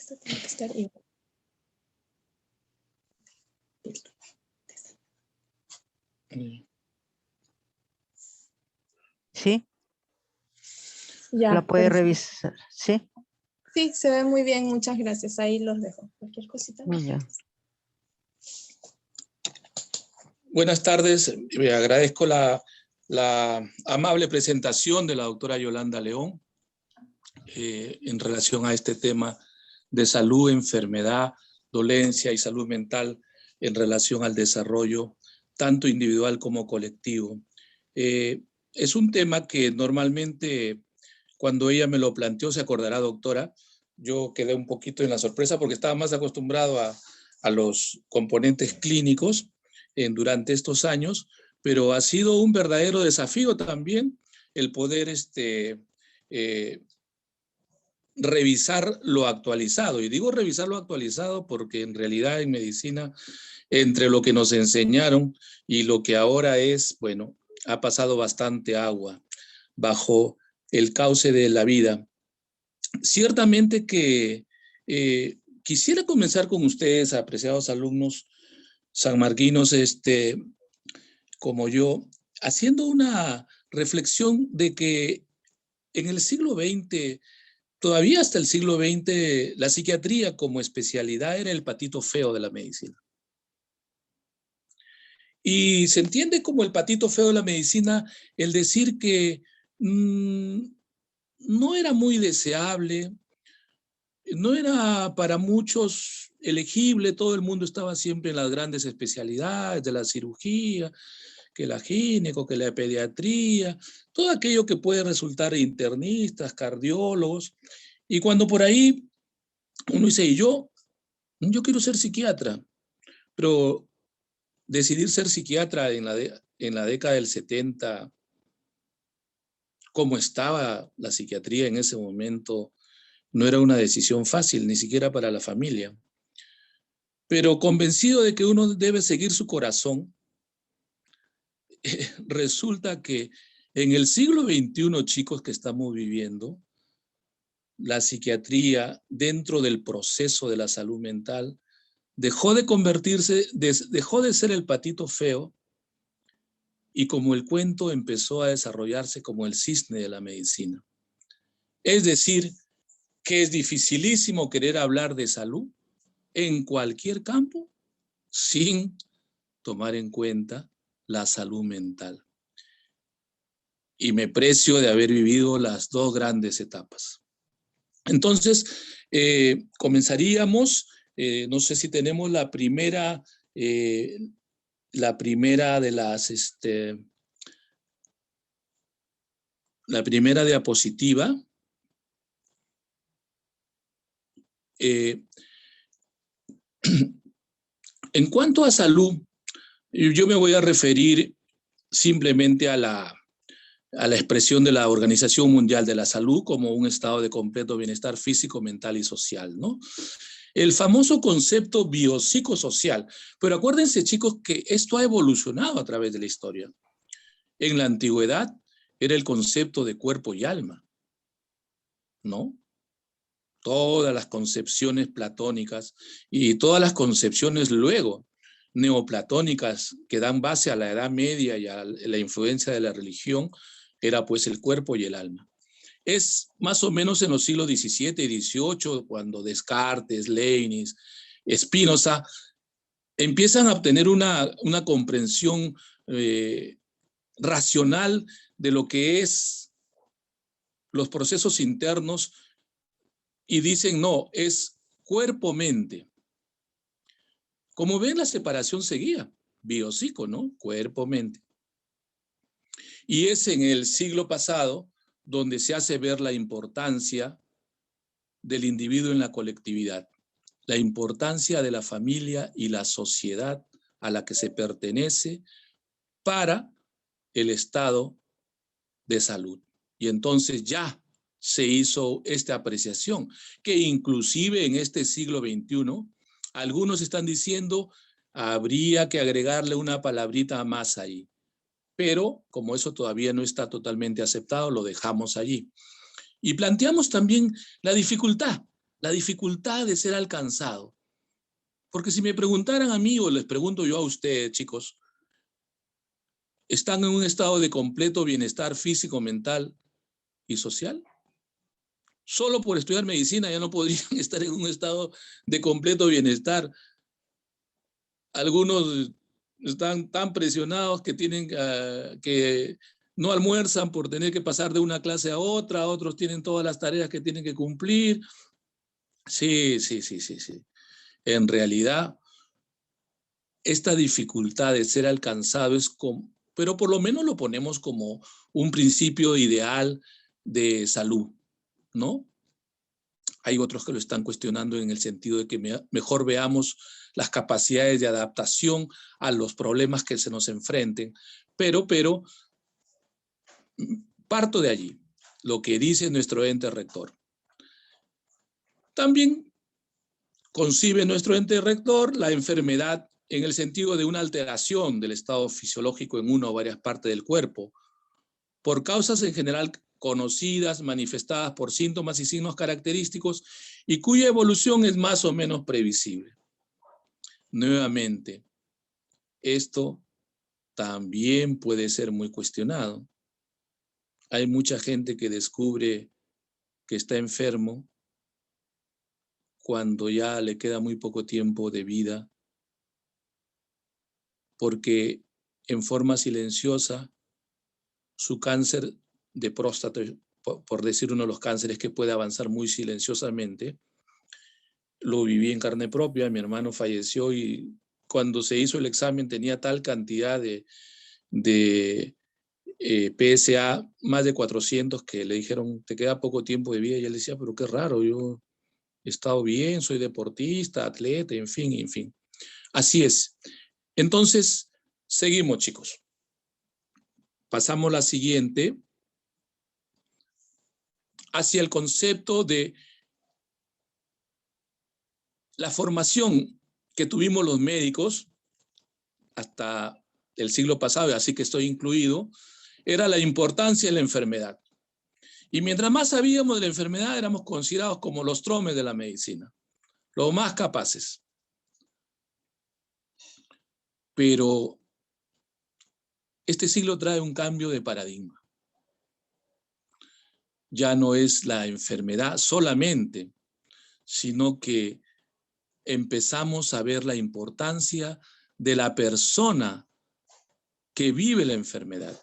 Esto tiene que estar igual. ¿Sí? Ya, ¿La puede perfecto. revisar? ¿Sí? Sí, se ve muy bien, muchas gracias. Ahí los dejo. Cualquier cosita. Ya. Buenas tardes, agradezco la amable presentación de la doctora Yolanda León en relación a este tema de salud, enfermedad, dolencia y salud mental en relación al desarrollo tanto individual como colectivo. Es un tema que normalmente cuando ella me lo planteó, se acordará, doctora, yo quedé un poquito en la sorpresa porque estaba más acostumbrado a los componentes clínicos durante estos años, pero ha sido un verdadero desafío también el poder revisar lo actualizado. Y digo revisar lo actualizado porque en realidad en medicina, entre lo que nos enseñaron y lo que ahora es, bueno, ha pasado bastante agua bajo el cauce de la vida. Ciertamente que quisiera comenzar con ustedes, apreciados alumnos sanmarquinos, como yo, haciendo una reflexión de que en el siglo XX, todavía hasta el siglo XX, la psiquiatría como especialidad era el patito feo de la medicina. Y se entiende como el patito feo de la medicina el decir que no era muy deseable, no era para muchos elegible, todo el mundo estaba siempre en las grandes especialidades de la cirugía, que la gineco, que la pediatría, todo aquello que puede resultar internistas, cardiólogos, y cuando por ahí uno dice, yo quiero ser psiquiatra, pero decidir ser psiquiatra en la década del 70, como estaba la psiquiatría en ese momento, no era una decisión fácil, ni siquiera para la familia. Pero convencido de que uno debe seguir su corazón, resulta que en el siglo XXI, chicos, que estamos viviendo, la psiquiatría dentro del proceso de la salud mental dejó de convertirse, dejó de ser el patito feo y como el cuento empezó a desarrollarse como el cisne de la medicina. Es decir, que es dificilísimo querer hablar de salud en cualquier campo sin tomar en cuenta la salud mental. Y me precio de haber vivido las dos grandes etapas. Entonces, comenzaríamos, no sé si tenemos la primera de las, la primera diapositiva. En cuanto a salud, yo me voy a referir simplemente a la expresión de la Organización Mundial de la Salud como un estado de completo bienestar físico, mental y social, ¿no? El famoso concepto biopsicosocial. Pero acuérdense, chicos, que esto ha evolucionado a través de la historia. En la antigüedad era el concepto de cuerpo y alma, ¿no? Todas las concepciones platónicas y todas las concepciones luego neoplatónicas que dan base a la Edad Media y a la influencia de la religión, era pues el cuerpo y el alma. Es más o menos en los siglos XVII y XVIII cuando Descartes, Leibniz, Spinoza empiezan a obtener una comprensión racional de lo que es los procesos internos y dicen, no, es cuerpo-mente. Como ven, la separación seguía, biopsico, ¿no? Cuerpo-mente. Y es en el siglo pasado donde se hace ver la importancia del individuo en la colectividad, la importancia de la familia y la sociedad a la que se pertenece para el estado de salud. Y entonces ya se hizo esta apreciación, que inclusive en este siglo XXI, algunos están diciendo, habría que agregarle una palabrita más ahí. Pero como eso todavía no está totalmente aceptado, lo dejamos allí. Y planteamos también la dificultad la dificultad de ser alcanzado. Porque si me preguntaran a mí, o les pregunto yo a ustedes, chicos, ¿están en un estado de completo bienestar físico, mental y social? Solo por estudiar medicina ya no podrían estar en un estado de completo bienestar. Algunos están tan presionados que tienen que no almuerzan por tener que pasar de una clase a otra, otros tienen todas las tareas que tienen que cumplir. Sí. En realidad, esta dificultad de ser alcanzado es como, pero por lo menos lo ponemos como un principio ideal de salud, ¿no? Hay otros que lo están cuestionando en el sentido de que mejor veamos las capacidades de adaptación a los problemas que se nos enfrenten. Pero parto de allí, lo que dice nuestro ente rector. También concibe nuestro ente rector la enfermedad en el sentido de una alteración del estado fisiológico en una o varias partes del cuerpo, por causas en general conocidas, manifestadas por síntomas y signos característicos y cuya evolución es más o menos previsible. Nuevamente, esto también puede ser muy cuestionado. Hay mucha gente que descubre que está enfermo cuando ya le queda muy poco tiempo de vida, porque en forma silenciosa su cáncer de próstata, por decir uno de los cánceres que puede avanzar muy silenciosamente, lo viví en carne propia. Mi hermano falleció y cuando se hizo el examen tenía tal cantidad de PSA, más de 400, que le dijeron, te queda poco tiempo de vida. Y él decía, pero qué raro, yo he estado bien, soy deportista, atleta, en fin. Así es. Entonces, seguimos, chicos. Pasamos a la siguiente, hacia el concepto de la formación que tuvimos los médicos hasta el siglo pasado, así que estoy incluido, era la importancia de la enfermedad. Y mientras más sabíamos de la enfermedad, éramos considerados como los tromes de la medicina, los más capaces. Pero este siglo trae un cambio de paradigma. Ya no es la enfermedad solamente, sino que empezamos a ver la importancia de la persona que vive la enfermedad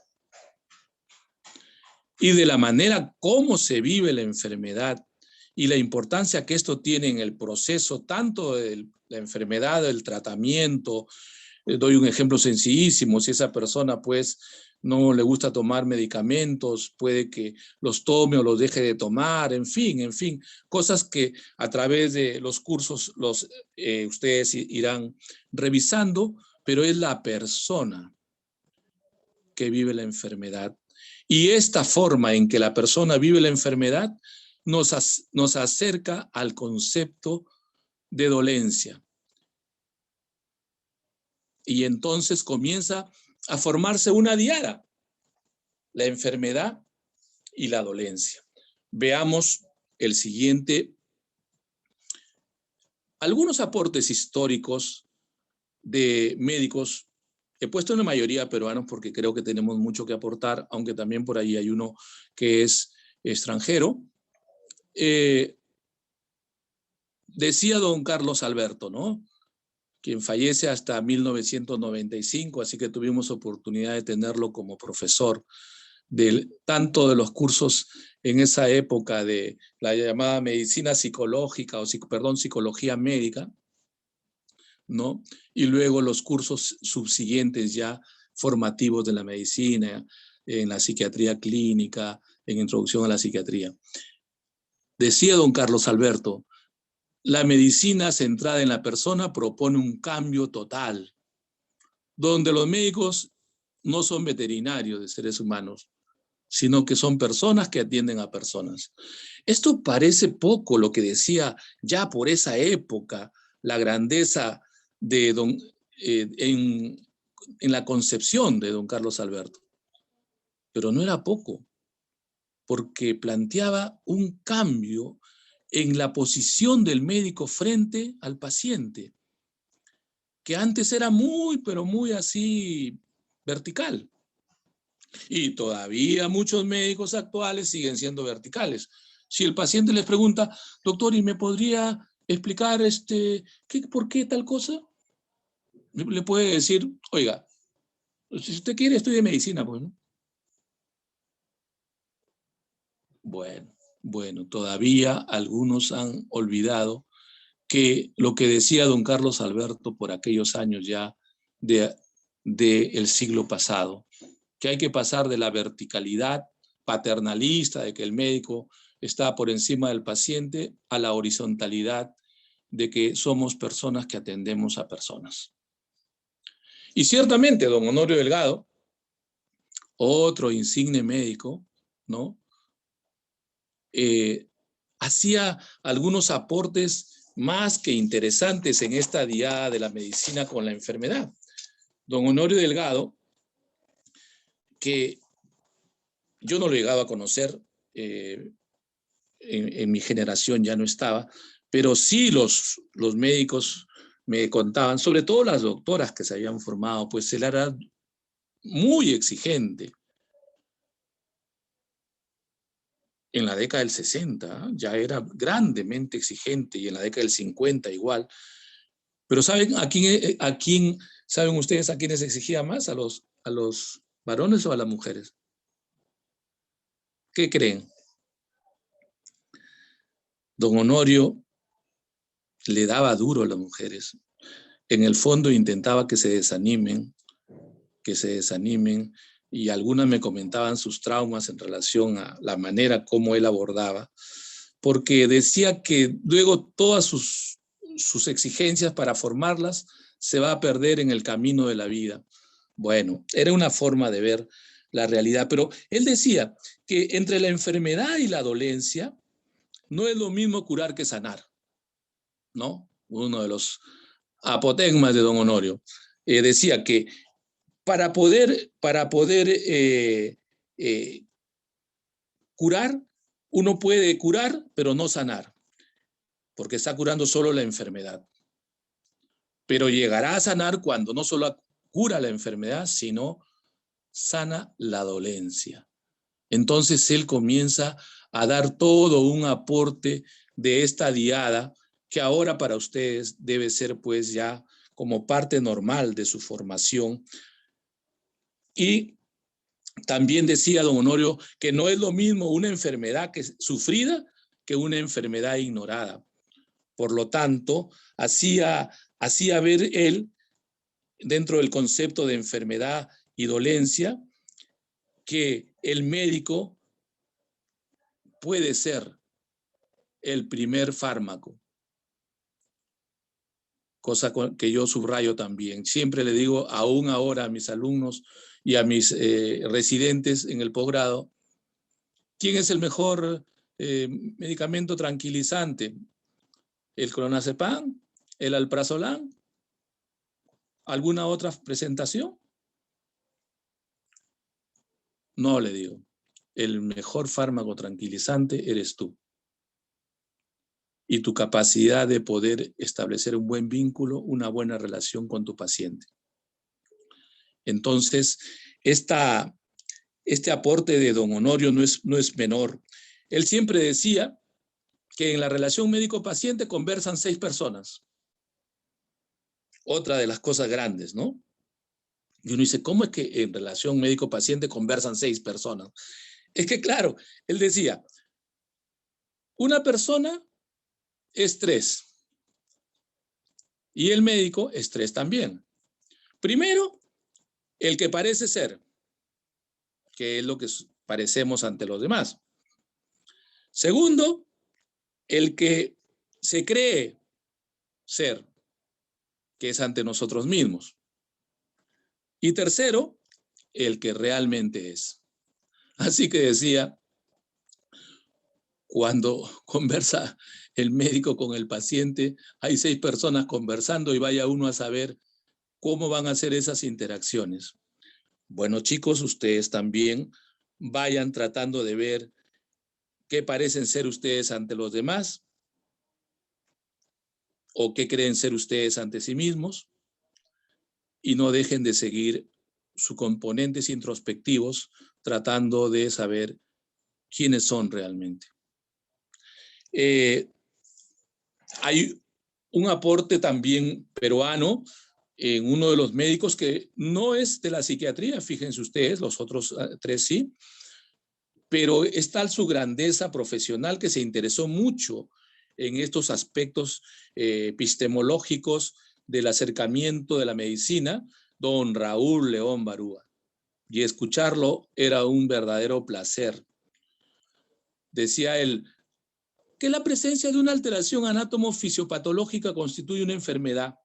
y de la manera como se vive la enfermedad y la importancia que esto tiene en el proceso tanto de la enfermedad, del tratamiento. Doy un ejemplo sencillísimo: si esa persona pues no le gusta tomar medicamentos, puede que los tome o los deje de tomar, en fin, cosas que a través de los cursos ustedes irán revisando, pero es la persona que vive la enfermedad. Y esta forma en que la persona vive la enfermedad nos acerca al concepto de dolencia. Y entonces comienza a formarse una diada, la enfermedad y la dolencia. Veamos el siguiente. Algunos aportes históricos de médicos. He puesto en la mayoría peruanos porque creo que tenemos mucho que aportar, aunque también por ahí hay uno que es extranjero. Decía don Carlos Alberto, ¿no?, quien fallece hasta 1995, así que tuvimos oportunidad de tenerlo como profesor tanto de los cursos en esa época de la llamada medicina psicológica, psicología médica, ¿no? Y luego los cursos subsiguientes ya formativos de la medicina, en la psiquiatría clínica, en introducción a la psiquiatría. Decía don Carlos Alberto, la medicina centrada en la persona propone un cambio total, donde los médicos no son veterinarios de seres humanos, sino que son personas que atienden a personas. Esto parece poco lo que decía ya por esa época la grandeza de en la concepción de don Carlos Alberto. Pero no era poco, porque planteaba un cambio en la posición del médico frente al paciente, que antes era muy, pero muy así vertical. Y todavía muchos médicos actuales siguen siendo verticales. Si el paciente les pregunta, doctor, ¿y me podría explicar por qué tal cosa? Le puede decir, oiga, si usted quiere, estudie medicina, pues, ¿no? Bueno, todavía algunos han olvidado que lo que decía don Carlos Alberto por aquellos años ya del siglo pasado, que hay que pasar de la verticalidad paternalista de que el médico está por encima del paciente a la horizontalidad de que somos personas que atendemos a personas. Y ciertamente don Honorio Delgado, otro insigne médico, ¿no? Hacía algunos aportes más que interesantes en esta diada de la medicina con la enfermedad. Don Honorio Delgado, que yo no lo he llegado a conocer, en mi generación ya no estaba, pero sí los médicos me contaban, sobre todo las doctoras que se habían formado, pues él era muy exigente. En la década del 60 ya era grandemente exigente y en la década del 50 igual. Pero ¿saben saben ustedes a quiénes exigía más? ¿A los varones o a las mujeres? ¿Qué creen? Don Honorio le daba duro a las mujeres. En el fondo intentaba que se desanimen, y algunas me comentaban sus traumas en relación a la manera como él abordaba, porque decía que luego todas sus exigencias para formarlas se va a perder en el camino de la vida. Bueno, era una forma de ver la realidad, pero él decía que entre la enfermedad y la dolencia no es lo mismo curar que sanar, ¿no? Uno de los apotegmas de don Honorio decía que para poder curar, uno puede curar, pero no sanar, porque está curando solo la enfermedad. Pero llegará a sanar cuando no solo cura la enfermedad, sino sana la dolencia. Entonces él comienza a dar todo un aporte de esta diada que ahora para ustedes debe ser pues ya como parte normal de su formación. Y también decía don Honorio que no es lo mismo una enfermedad sufrida que una enfermedad ignorada. Por lo tanto, hacía ver él, dentro del concepto de enfermedad y dolencia, que el médico puede ser el primer fármaco, cosa que yo subrayo también. Siempre le digo, aún ahora a mis alumnos y a mis residentes en el posgrado, ¿quién es el mejor medicamento tranquilizante? ¿El clonazepam? ¿El alprazolam? ¿Alguna otra presentación? No, le digo. El mejor fármaco tranquilizante eres tú. Y tu capacidad de poder establecer un buen vínculo, una buena relación con tu paciente. Entonces, este aporte de don Honorio no es menor. Él siempre decía que en la relación médico-paciente conversan 6 personas. Otra de las cosas grandes, ¿no? Y uno dice, ¿cómo es que en relación médico-paciente conversan 6 personas? Es que claro, él decía, una persona es 3 y el médico es 3 también. Primero, el que parece ser, que es lo que parecemos ante los demás. Segundo, el que se cree ser, que es ante nosotros mismos. Y tercero, el que realmente es. Así que decía, cuando conversa el médico con el paciente, hay 6 personas conversando y vaya uno a saber cómo van a ser esas interacciones. Bueno, chicos, ustedes también vayan tratando de ver qué parecen ser ustedes ante los demás o qué creen ser ustedes ante sí mismos, y no dejen de seguir sus componentes introspectivos tratando de saber quiénes son realmente. Hay un aporte también peruano en uno de los médicos que no es de la psiquiatría, fíjense ustedes, los otros tres sí, pero es tal su grandeza profesional que se interesó mucho en estos aspectos epistemológicos del acercamiento de la medicina, don Raúl León Barúa. Y escucharlo era un verdadero placer. Decía él que la presencia de una alteración anátomo-fisiopatológica constituye una enfermedad,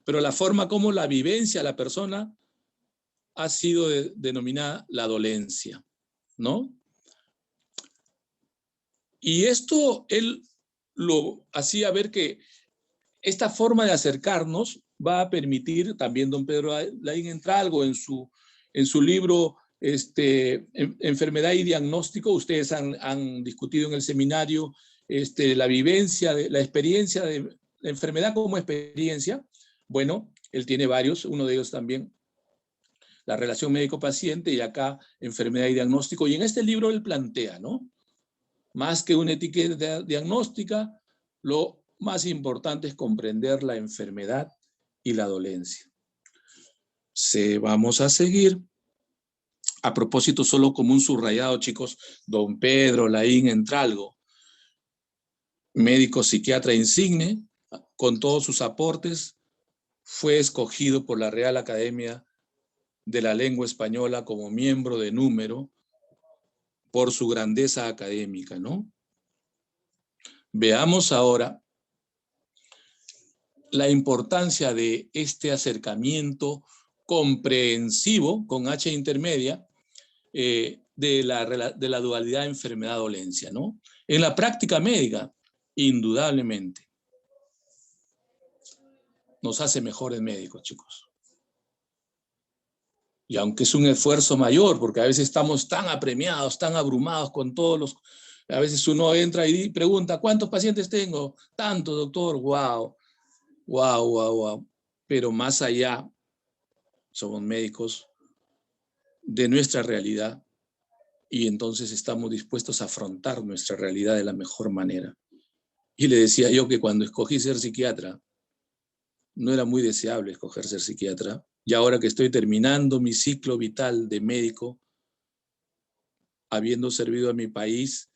pero la forma como la vivencia la persona ha sido denominada la dolencia, ¿no? Y esto él lo hacía ver que esta forma de acercarnos va a permitir, también don Pedro Laín Entralgo en su libro Enfermedad y Diagnóstico, ustedes han discutido en el seminario la vivencia, la experiencia de la enfermedad como experiencia. Bueno, él tiene varios, uno de ellos también, la relación médico-paciente, y acá enfermedad y diagnóstico. Y en este libro él plantea, ¿no? Más que una etiqueta diagnóstica, lo más importante es comprender la enfermedad y la dolencia. Vamos a seguir. A propósito, solo como un subrayado, chicos, don Pedro Laín Entralgo, médico psiquiatra insigne, con todos sus aportes, fue escogido por la Real Academia de la Lengua Española como miembro de número por su grandeza académica, ¿no? Veamos ahora la importancia de este acercamiento comprensivo, con H intermedia, de la dualidad enfermedad-dolencia, ¿no? En la práctica médica, indudablemente, nos hace mejores médicos, chicos. Y aunque es un esfuerzo mayor, porque a veces estamos tan apremiados, tan abrumados con todos los... A veces uno entra y pregunta, ¿cuántos pacientes tengo? Tanto, doctor, wow, wow, wow, wow. Pero más allá, somos médicos de nuestra realidad y entonces estamos dispuestos a afrontar nuestra realidad de la mejor manera. Y le decía yo que cuando escogí ser psiquiatra, no era muy deseable escoger ser psiquiatra, y ahora que estoy terminando mi ciclo vital de médico, habiendo servido a mi país,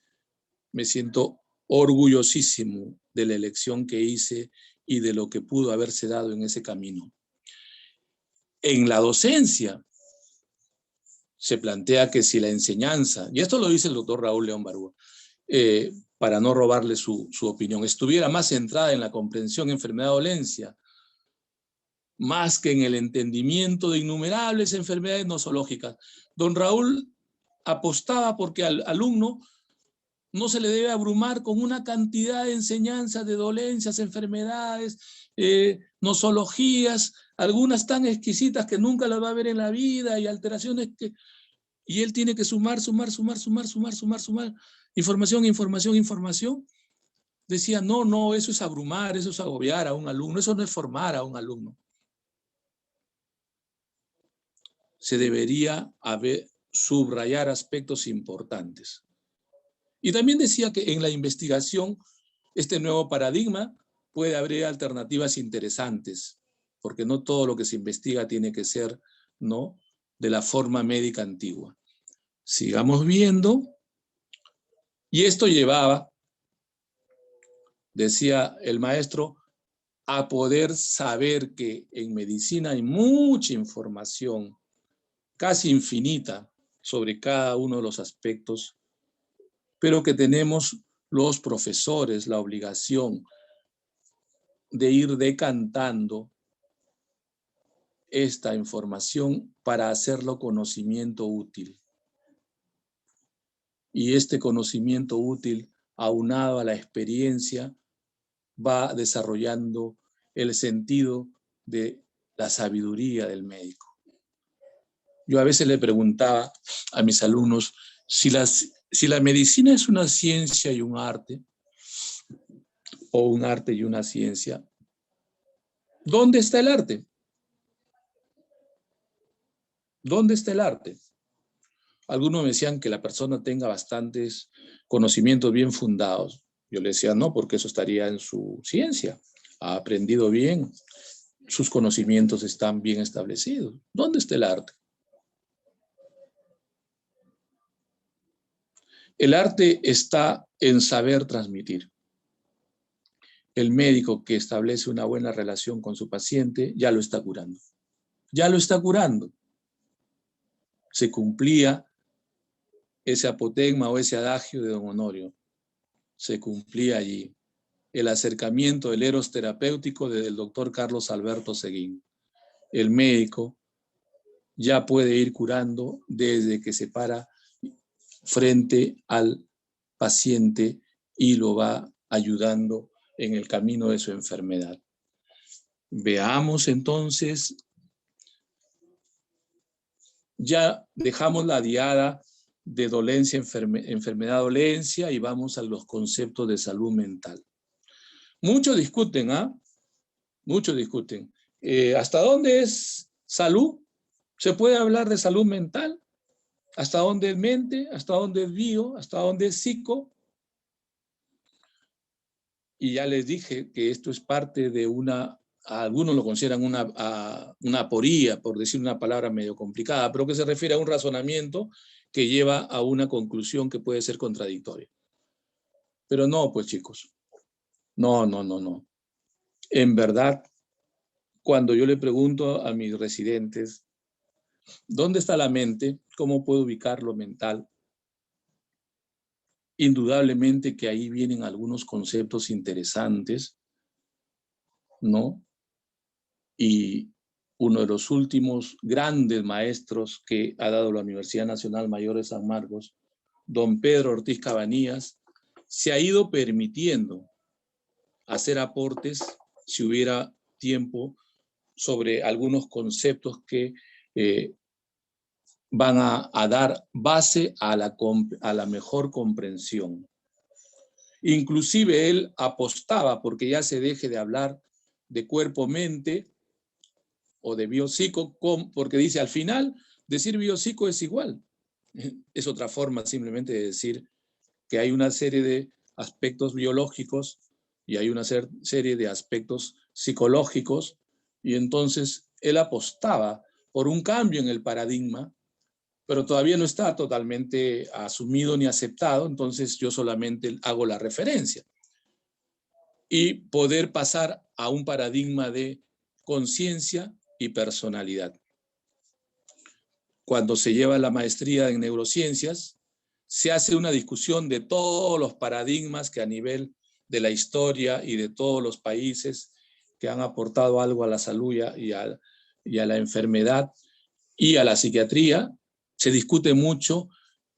me siento orgullosísimo de la elección que hice y de lo que pudo haberse dado en ese camino. En la docencia se plantea que si la enseñanza, y esto lo dice el doctor Raúl León Barúa, para no robarle su opinión, estuviera más centrada en la comprensión enfermedad-dolencia, más que en el entendimiento de innumerables enfermedades nosológicas. Don Raúl apostaba porque al alumno no se le debe abrumar con una cantidad de enseñanzas de dolencias, enfermedades, nosologías, algunas tan exquisitas que nunca las va a ver en la vida, y alteraciones que... Y él tiene que sumar, información. Decía, no, eso es abrumar, eso es agobiar a un alumno, eso no es formar a un alumno. Se debería subrayar aspectos importantes. Y también decía que en la investigación, este nuevo paradigma puede abrir alternativas interesantes, porque no todo lo que se investiga tiene que ser, ¿no?, de la forma médica antigua. Sigamos viendo. Y esto llevaba, decía el maestro, a poder saber que en medicina hay mucha información, casi infinita, sobre cada uno de los aspectos, pero que tenemos los profesores la obligación de ir decantando esta información para hacerlo conocimiento útil. Y este conocimiento útil, aunado a la experiencia, va desarrollando el sentido de la sabiduría del médico. Yo a veces le preguntaba a mis alumnos, si la medicina es una ciencia y un arte, o un arte y una ciencia. ¿Dónde está el arte? ¿Dónde está el arte? Algunos me decían que la persona tenga bastantes conocimientos bien fundados. Yo le decía, no, porque eso estaría en su ciencia. Ha aprendido bien, sus conocimientos están bien establecidos. ¿Dónde está el arte? El arte está en saber transmitir. El médico que establece una buena relación con su paciente ya lo está curando. Ya lo está curando. Se cumplía ese apotegma o ese adagio de don Honorio. Se cumplía allí. El acercamiento del eros terapéutico del doctor Carlos Alberto Seguín. El médico ya puede ir curando desde que se para frente al paciente y lo va ayudando en el camino de su enfermedad. Veamos entonces, ya dejamos la diada de dolencia, enfermedad, dolencia y vamos a los conceptos de salud mental. Muchos discuten, ¿ah? Muchos discuten. ¿Hasta dónde es salud? ¿Se puede hablar de salud mental? ¿Hasta dónde es mente? ¿Hasta dónde es bio? ¿Hasta dónde es psico? Y ya les dije que esto es parte de algunos lo consideran una aporía, por decir una palabra medio complicada, pero que se refiere a un razonamiento que lleva a una conclusión que puede ser contradictoria. Pero no, pues chicos, no. En verdad, cuando yo le pregunto a mis residentes, ¿dónde está la mente? ¿Cómo puedo ubicar lo mental? Indudablemente que ahí vienen algunos conceptos interesantes, ¿no? Y uno de los últimos grandes maestros que ha dado la Universidad Nacional Mayor de San Marcos, don Pedro Ortiz Cabanillas, se ha ido permitiendo hacer aportes, si hubiera tiempo, sobre algunos conceptos que van a dar base a la mejor comprensión. Inclusive él apostaba porque ya se deje de hablar de cuerpo-mente o de biopsico, porque dice al final, decir biopsico es igual. Es otra forma simplemente de decir que hay una serie de aspectos biológicos y hay una serie de aspectos psicológicos, y entonces él apostaba por un cambio en el paradigma, pero todavía no está totalmente asumido ni aceptado, entonces yo solamente hago la referencia. Y poder pasar a un paradigma de conciencia y personalidad. Cuando se lleva la maestría en neurociencias, se hace una discusión de todos los paradigmas que a nivel de la historia y de todos los países que han aportado algo a la salud y a la enfermedad y a la psiquiatría, se discute mucho.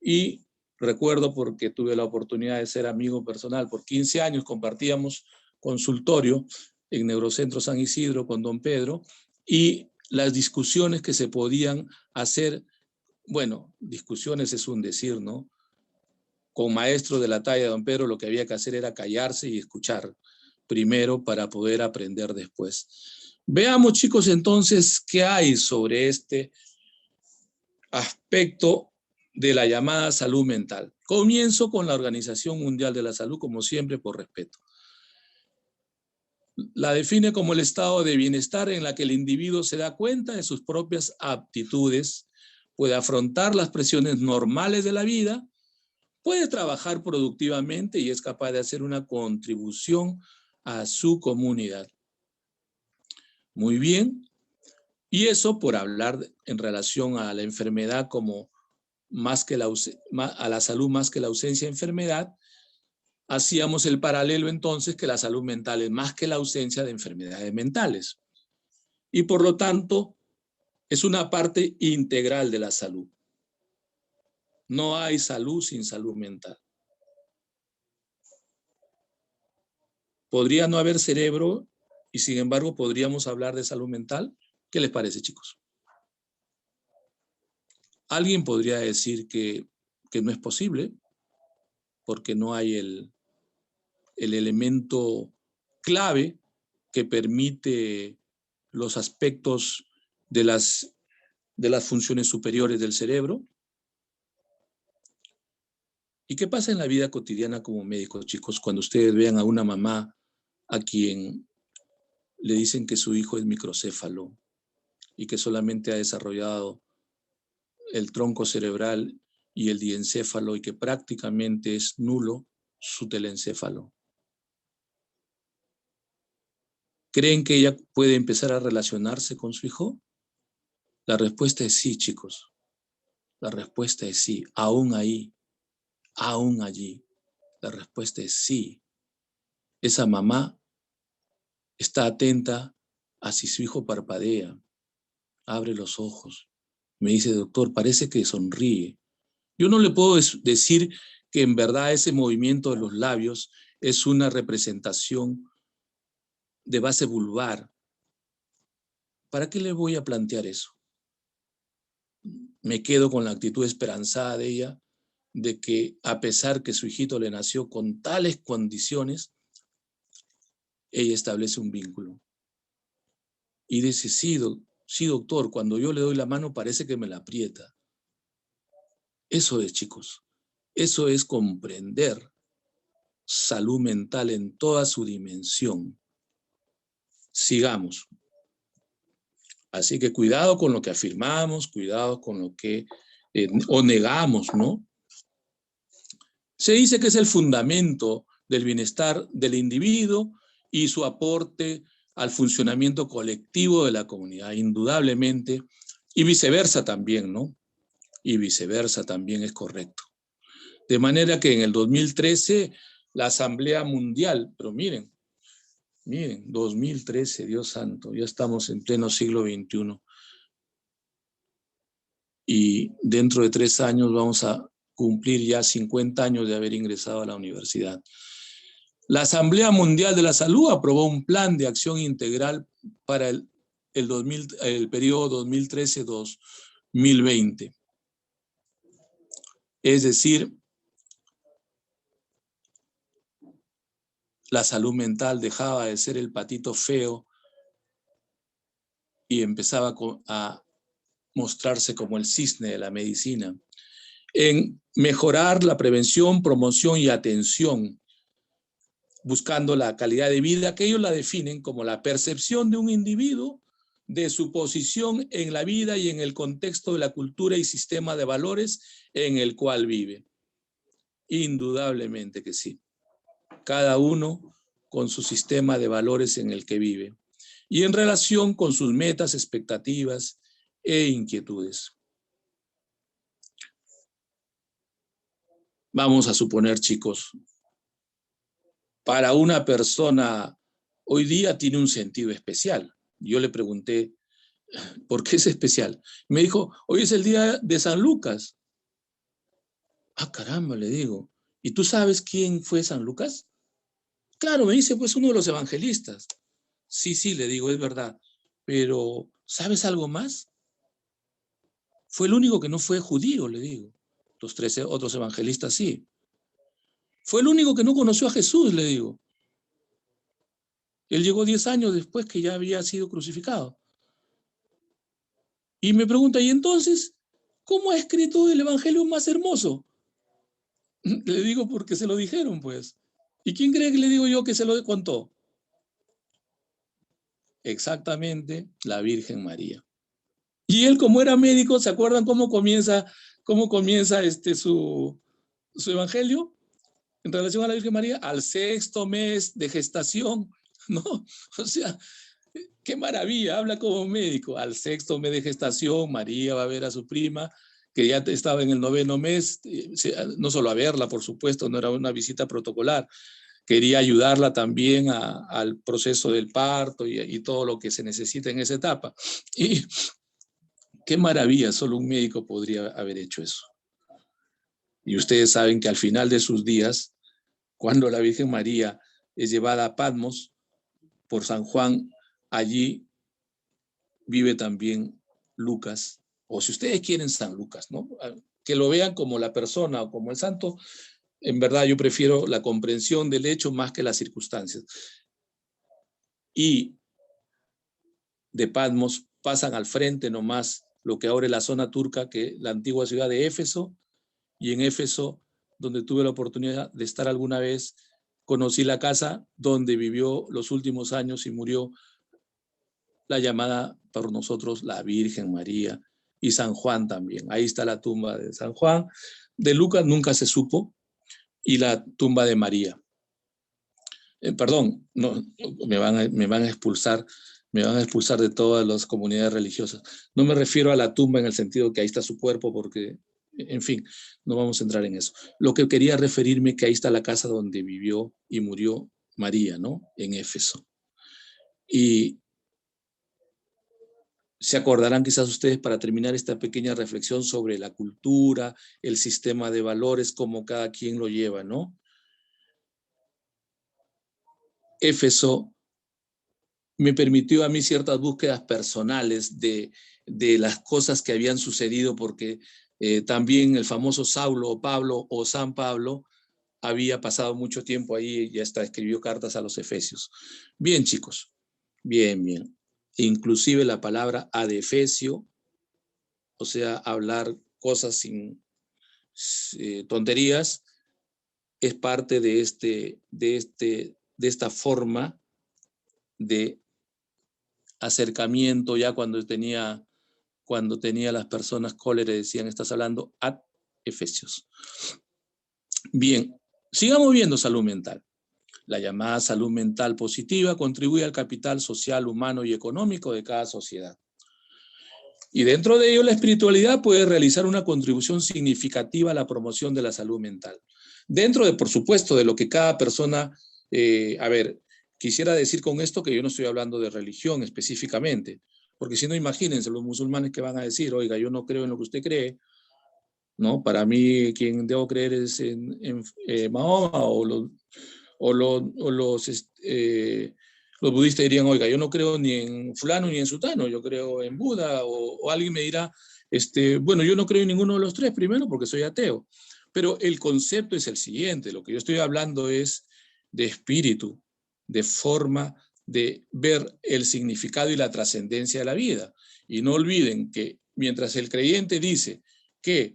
Y recuerdo, porque tuve la oportunidad de ser amigo personal, por 15 años compartíamos consultorio en Neurocentro San Isidro con don Pedro, y las discusiones que se podían hacer, bueno, discusiones es un decir, ¿no? Con maestros de la talla de don Pedro lo que había que hacer era callarse y escuchar primero para poder aprender después. Veamos, chicos, entonces, qué hay sobre este aspecto de la llamada salud mental. Comienzo con la Organización Mundial de la Salud, como siempre, por respeto. La define como el estado de bienestar en la que el individuo se da cuenta de sus propias aptitudes, puede afrontar las presiones normales de la vida, puede trabajar productivamente y es capaz de hacer una contribución a su comunidad. Muy bien. Y eso por hablar en relación a la enfermedad como a la salud más que la ausencia de enfermedad. Hacíamos el paralelo entonces que la salud mental es más que la ausencia de enfermedades mentales. Y por lo tanto, es una parte integral de la salud. No hay salud sin salud mental. Podría no haber cerebro y sin embargo podríamos hablar de salud mental. ¿Qué les parece, chicos? Alguien podría decir que no es posible porque no hay el elemento clave que permite los aspectos de las funciones superiores del cerebro. ¿Y qué pasa en la vida cotidiana como médicos, chicos, cuando ustedes vean a una mamá a quien le dicen que su hijo es microcéfalo y que solamente ha desarrollado el tronco cerebral y el diencéfalo y que prácticamente es nulo su telencéfalo? ¿Creen que ella puede empezar a relacionarse con su hijo? La respuesta es sí, chicos. La respuesta es sí. Aún ahí, aún allí, la respuesta es sí. Esa mamá está atenta a si su hijo parpadea, abre los ojos. Me dice, doctor, parece que sonríe. Yo no le puedo decir que en verdad ese movimiento de los labios es una representación de base vulvar. ¿Para qué le voy a plantear eso? Me quedo con la actitud esperanzada de ella, de que a pesar que su hijito le nació con tales condiciones, ella establece un vínculo. Y dice, sí, doctor, cuando yo le doy la mano parece que me la aprieta. Eso es, chicos, eso es comprender salud mental en toda su dimensión. Sigamos. Así que cuidado con lo que afirmamos, cuidado con lo que o negamos, ¿no? Se dice que es el fundamento del bienestar del individuo y su aporte al funcionamiento colectivo de la comunidad, indudablemente, y viceversa también, ¿no? Y viceversa también es correcto. De manera que en el 2013, la Asamblea Mundial, pero miren, 2013, Dios santo, ya estamos en pleno siglo XXI. Y dentro de 3 años vamos a cumplir ya 50 años de haber ingresado a la universidad. La Asamblea Mundial de la Salud aprobó un plan de acción integral para el periodo 2013-2020. Es decir, la salud mental dejaba de ser el patito feo y empezaba a mostrarse como el cisne de la medicina. En mejorar la prevención, promoción y atención, buscando la calidad de vida, que ellos la definen como la percepción de un individuo de su posición en la vida y en el contexto de la cultura y sistema de valores en el cual vive. Indudablemente que sí. Cada uno con su sistema de valores en el que vive y en relación con sus metas, expectativas e inquietudes. Vamos a suponer, chicos, para una persona hoy día tiene un sentido especial. Yo le pregunté, ¿por qué es especial? Me dijo, hoy es el día de San Lucas. Ah, caramba, le digo. ¿Y tú sabes quién fue San Lucas? Claro, me dice, pues uno de los evangelistas. Sí, le digo, es verdad. Pero, ¿sabes algo más? Fue el único que no fue judío, le digo. Los 13 otros evangelistas sí. Fue el único que no conoció a Jesús, le digo. Él llegó 10 años después que ya había sido crucificado. Y me pregunta, ¿y entonces cómo ha escrito el evangelio más hermoso? Le digo, porque se lo dijeron, pues. ¿Y quién cree que le digo yo que se lo contó? Exactamente, la Virgen María. Y él, como era médico, ¿se acuerdan cómo comienza su evangelio en relación a la Virgen María? Al 6º mes de gestación, ¿no? O sea, qué maravilla, habla como médico. Al 6º mes de gestación, María va a ver a su prima, que ya estaba en el 9º mes, no solo a verla, por supuesto, no era una visita protocolar, quería ayudarla también al proceso del parto y todo lo que se necesita en esa etapa. Y qué maravilla, solo un médico podría haber hecho eso. Y ustedes saben que al final de sus días, cuando la Virgen María es llevada a Patmos por San Juan, allí vive también Lucas, o si ustedes quieren San Lucas, ¿no? Que lo vean como la persona o como el santo. En verdad yo prefiero la comprensión del hecho más que las circunstancias. y de Patmos pasan al frente nomás lo que ahora es la zona turca, que la antigua ciudad de Éfeso, y en Éfeso, donde tuve la oportunidad de estar alguna vez, conocí la casa donde vivió los últimos años y murió la llamada por nosotros la Virgen María, y San Juan también. Ahí está la tumba de San Juan. De Lucas nunca se supo, y la tumba de María. Perdón, no, me van a expulsar de todas las comunidades religiosas. No me refiero a la tumba en el sentido que ahí está su cuerpo, porque, en fin, no vamos a entrar en eso. Lo que quería referirme que ahí está la casa donde vivió y murió María, ¿no? En Éfeso. Y se acordarán quizás ustedes, para terminar esta pequeña reflexión sobre la cultura, el sistema de valores, cómo cada quien lo lleva, ¿no? Éfeso me permitió a mí ciertas búsquedas personales de las cosas que habían sucedido, porque también el famoso Saulo o Pablo o San Pablo había pasado mucho tiempo ahí y hasta escribió cartas a los Efesios. Bien, chicos, bien, bien. Inclusive la palabra adefesio, o sea, hablar cosas sin tonterías, es parte de esta forma de acercamiento. Ya cuando tenía las personas cólera, decían, estás hablando ad Efesios. Bien, sigamos viendo salud mental. La llamada salud mental positiva contribuye al capital social, humano y económico de cada sociedad. Y dentro de ello, la espiritualidad puede realizar una contribución significativa a la promoción de la salud mental. Dentro de, por supuesto, de lo que cada persona, quisiera decir con esto que yo no estoy hablando de religión específicamente, porque si no, imagínense los musulmanes que van a decir, oiga, yo no creo en lo que usted cree, ¿no? Para mí, quien debo creer es en Mahoma, los budistas dirían, oiga, yo no creo ni en fulano ni en sutano, yo creo en Buda, o alguien me dirá, bueno, yo no creo en ninguno de los tres, primero porque soy ateo. Pero el concepto es el siguiente, lo que yo estoy hablando es de espíritu, de forma de ver el significado y la trascendencia de la vida. Y no olviden que mientras el creyente dice que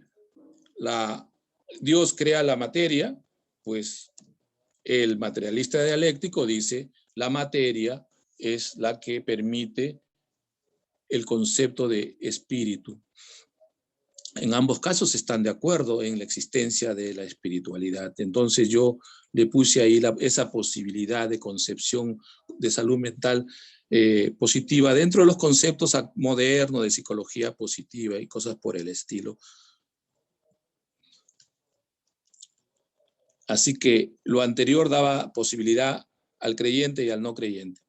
Dios crea la materia, pues el materialista dialéctico dice la materia es la que permite el concepto de espíritu. En ambos casos están de acuerdo en la existencia de la espiritualidad. Entonces yo le puse ahí esa posibilidad de concepción de salud mental positiva dentro de los conceptos modernos de psicología positiva y cosas por el estilo. Así que lo anterior daba posibilidad al creyente y al no creyente.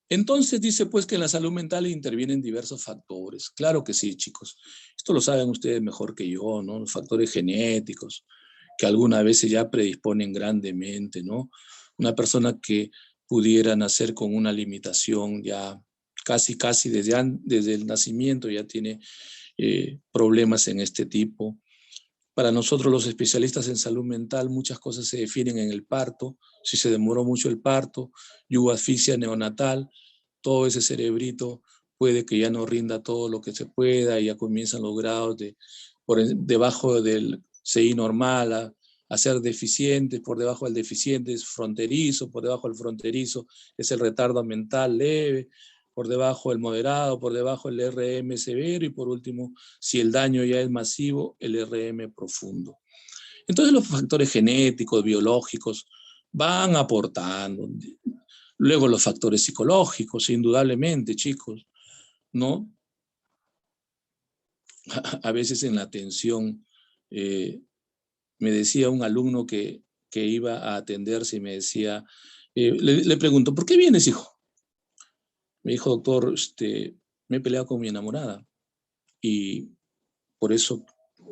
Entonces dice pues que en la salud mental intervienen diversos factores. Claro que sí, chicos. Esto lo saben ustedes mejor que yo, ¿no? Los factores genéticos, que algunas veces ya predisponen grandemente, ¿no? Una persona que pudiera nacer con una limitación ya casi desde el nacimiento ya tiene problemas en este tipo. Para nosotros los especialistas en salud mental, muchas cosas se definen en el parto. Si se demoró mucho el parto, yugo asfixia neonatal, todo ese cerebrito puede que ya no rinda todo lo que se pueda y ya comienzan los grados debajo del CI normal a ser deficientes, por debajo del deficiente es fronterizo, por debajo del fronterizo es el retardo mental leve, por debajo el moderado, por debajo el RM severo y por último, si el daño ya es masivo, el RM profundo. Entonces los factores genéticos, biológicos, van aportando. Luego los factores psicológicos, indudablemente, chicos, ¿no? A veces en la atención, me decía un alumno que iba a atenderse y me decía, le pregunto, ¿por qué vienes, hijo? Me dijo, doctor, me he peleado con mi enamorada y por eso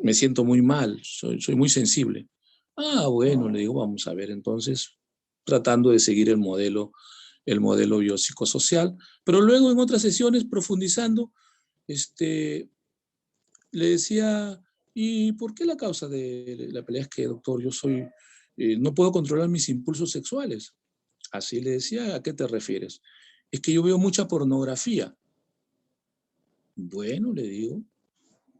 me siento muy mal, soy muy sensible. Ah, bueno, le digo, vamos a ver, entonces, tratando de seguir el modelo biopsicosocial, pero luego en otras sesiones, profundizando, le decía, ¿y por qué la causa de la pelea? Es que, doctor, yo no puedo controlar mis impulsos sexuales. Así le decía, ¿a qué te refieres? Es que yo veo mucha pornografía. Bueno, le digo,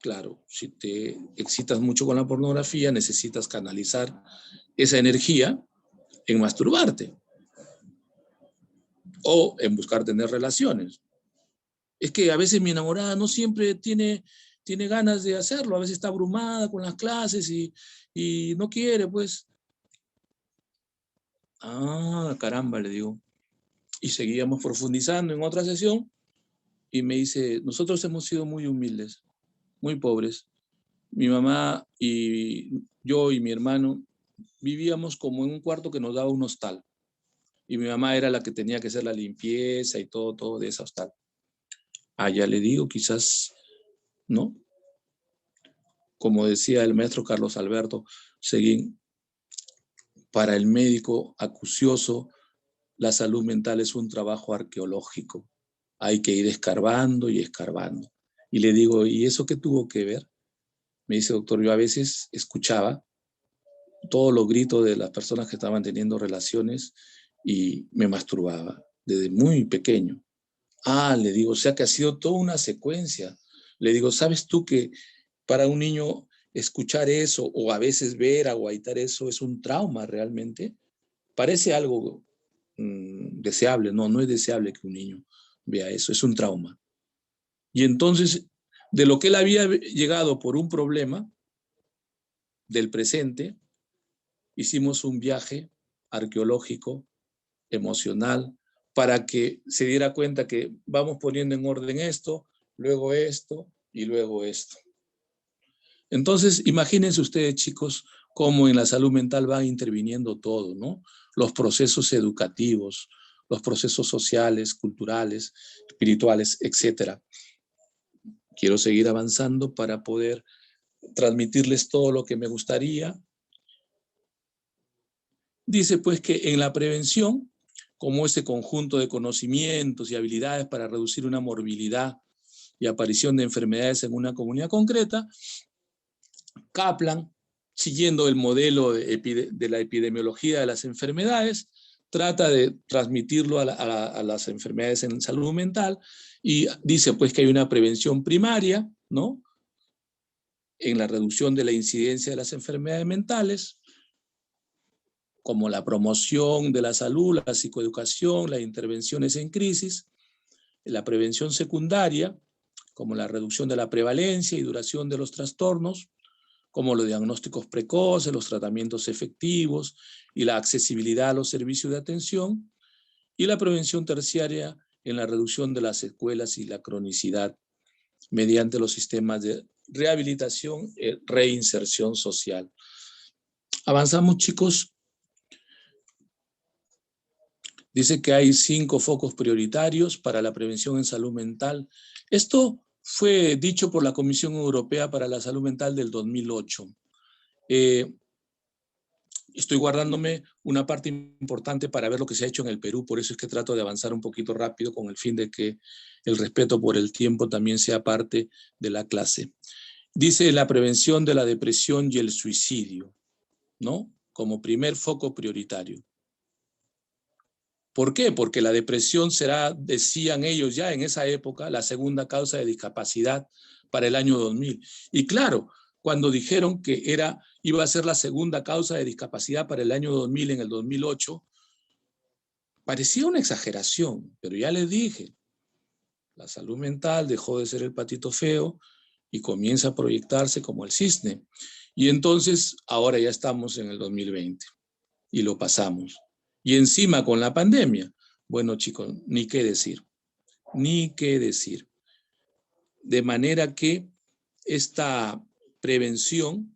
claro, si te excitas mucho con la pornografía, necesitas canalizar esa energía en masturbarte o en buscar tener relaciones. Es que a veces mi enamorada no siempre tiene ganas de hacerlo, a veces está abrumada con las clases y no quiere, pues. Ah, caramba, le digo. Y seguíamos profundizando en otra sesión y me dice, nosotros hemos sido muy humildes, muy pobres. Mi mamá y yo y mi hermano vivíamos como en un cuarto que nos daba un hostal. Y mi mamá era la que tenía que hacer la limpieza y todo de ese hostal. Ah, ya le digo, quizás, ¿no? Como decía el maestro Carlos Alberto Seguín, para el médico acucioso, la salud mental es un trabajo arqueológico. Hay que ir escarbando y escarbando. Y le digo, ¿y eso qué tuvo que ver? Me dice, doctor, yo a veces escuchaba todos los gritos de las personas que estaban teniendo relaciones y me masturbaba desde muy pequeño. Ah, le digo, o sea que ha sido toda una secuencia. Le digo, ¿sabes tú que para un niño escuchar eso o a veces ver, aguaitar eso es un trauma realmente? Parece algo deseable, no, no es deseable que un niño vea eso, es un trauma. Y entonces, de lo que él había llegado por un problema del presente, hicimos un viaje arqueológico, emocional, para que se diera cuenta que vamos poniendo en orden esto y luego esto. Entonces, imagínense ustedes, chicos, cómo en la salud mental va interviniendo todo, ¿no? Los procesos educativos, los procesos sociales, culturales, espirituales, etcétera. Quiero seguir avanzando para poder transmitirles todo lo que me gustaría. Dice pues que en la prevención, como ese conjunto de conocimientos y habilidades para reducir una morbilidad y aparición de enfermedades en una comunidad concreta, Kaplan, siguiendo el modelo de la epidemiología de las enfermedades, trata de transmitirlo a las enfermedades en salud mental y dice pues que hay una prevención primaria, ¿no? En la reducción de la incidencia de las enfermedades mentales, como la promoción de la salud, la psicoeducación, las intervenciones en crisis, la prevención secundaria, como la reducción de la prevalencia y duración de los trastornos, como los diagnósticos precoces, los tratamientos efectivos y la accesibilidad a los servicios de atención, y la prevención terciaria en la reducción de las secuelas y la cronicidad mediante los sistemas de rehabilitación y reinserción social. Avanzamos, chicos. Dice que hay 5 focos prioritarios para la prevención en salud mental. Esto fue dicho por la Comisión Europea para la Salud Mental del 2008. Estoy guardándome una parte importante para ver lo que se ha hecho en el Perú, por eso es que trato de avanzar un poquito rápido con el fin de que el respeto por el tiempo también sea parte de la clase. Dice la prevención de la depresión y el suicidio, ¿no? Como primer foco prioritario. ¿Por qué? Porque la depresión será, decían ellos ya en esa época, la segunda causa de discapacidad para el año 2000. Y claro, cuando dijeron que iba a ser la segunda causa de discapacidad para el año 2000 en el 2008, parecía una exageración, pero ya les dije, la salud mental dejó de ser el patito feo y comienza a proyectarse como el cisne. Y entonces, ahora ya estamos en el 2020 y lo pasamos. Y encima con la pandemia, bueno chicos, ni qué decir, ni qué decir. De manera que esta prevención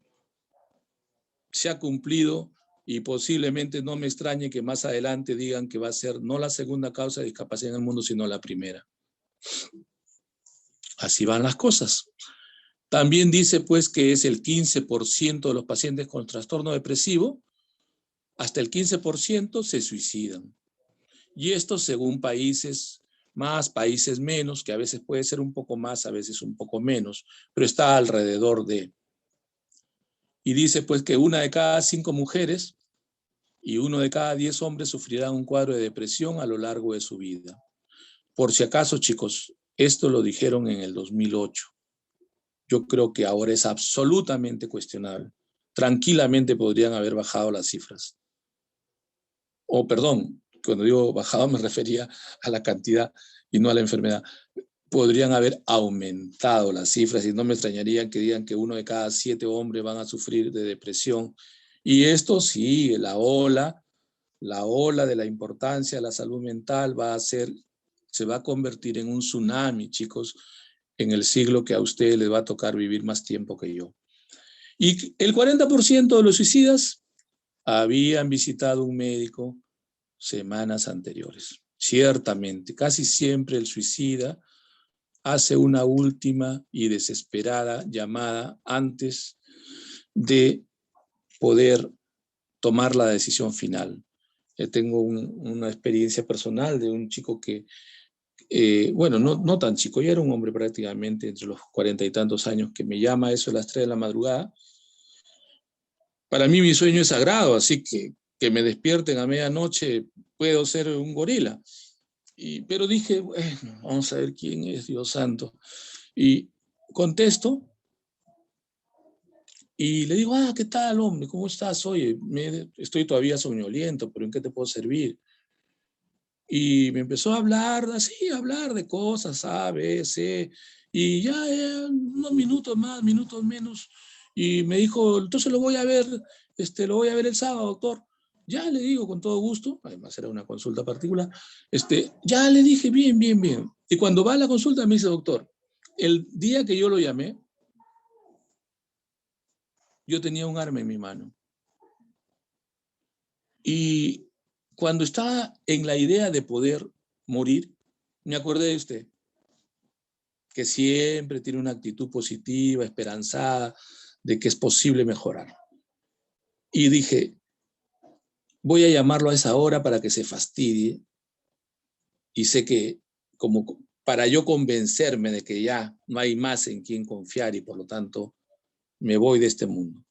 se ha cumplido y posiblemente no me extrañe que más adelante digan que va a ser no la segunda causa de discapacidad en el mundo, sino la primera. Así van las cosas. También dice pues que es el 15% de los pacientes con trastorno depresivo, hasta el 15% se suicidan. Y esto según países más, países menos, que a veces puede ser un poco más, a veces un poco menos, pero está alrededor de. Y dice pues que 1 de cada 5 mujeres y 1 de cada 10 hombres sufrirá un cuadro de depresión a lo largo de su vida. Por si acaso, chicos, esto lo dijeron en el 2008. Yo creo que ahora es absolutamente cuestionable. Tranquilamente podrían haber bajado las cifras. O, perdón, cuando digo bajado me refería a la cantidad y no a la enfermedad. Podrían haber aumentado las cifras y no me extrañaría que digan que 1 de cada 7 hombres van a sufrir de depresión. Y esto sí, la ola de la importancia de la salud mental se va a convertir en un tsunami, chicos, en el siglo que a ustedes les va a tocar vivir más tiempo que yo. Y el 40% de los suicidas habían visitado un médico semanas anteriores. Ciertamente, casi siempre el suicida hace una última y desesperada llamada antes de poder tomar la decisión final. Tengo una experiencia personal de un chico que, bueno, no tan chico, ya era un hombre prácticamente entre los 40 y tantos años, que me llama a eso a las 3 de la madrugada. Para mí mi sueño es sagrado, así que me despierten a medianoche, puedo ser un gorila. Pero dije, bueno, vamos a ver quién es, Dios santo. Y contesto y le digo, ¿qué tal, hombre? ¿Cómo estás? Oye, estoy todavía soñoliento, pero ¿en qué te puedo servir? Y me empezó a hablar, así, a hablar de cosas, A, B, C, y ya unos minutos más, minutos menos, y me dijo, entonces lo voy a ver el sábado, doctor. Ya le digo, con todo gusto, además era una consulta particular, ya le dije, bien, bien, bien. Y cuando va a la consulta me dice, doctor, el día que yo lo llamé, yo tenía un arma en mi mano. Y cuando estaba en la idea de poder morir, me acordé de usted, que siempre tiene una actitud positiva, esperanzada, de que es posible mejorar. Y dije, voy a llamarlo a esa hora para que se fastidie. Y sé que como para yo convencerme de que ya no hay más en quien confiar y por lo tanto me voy de este mundo.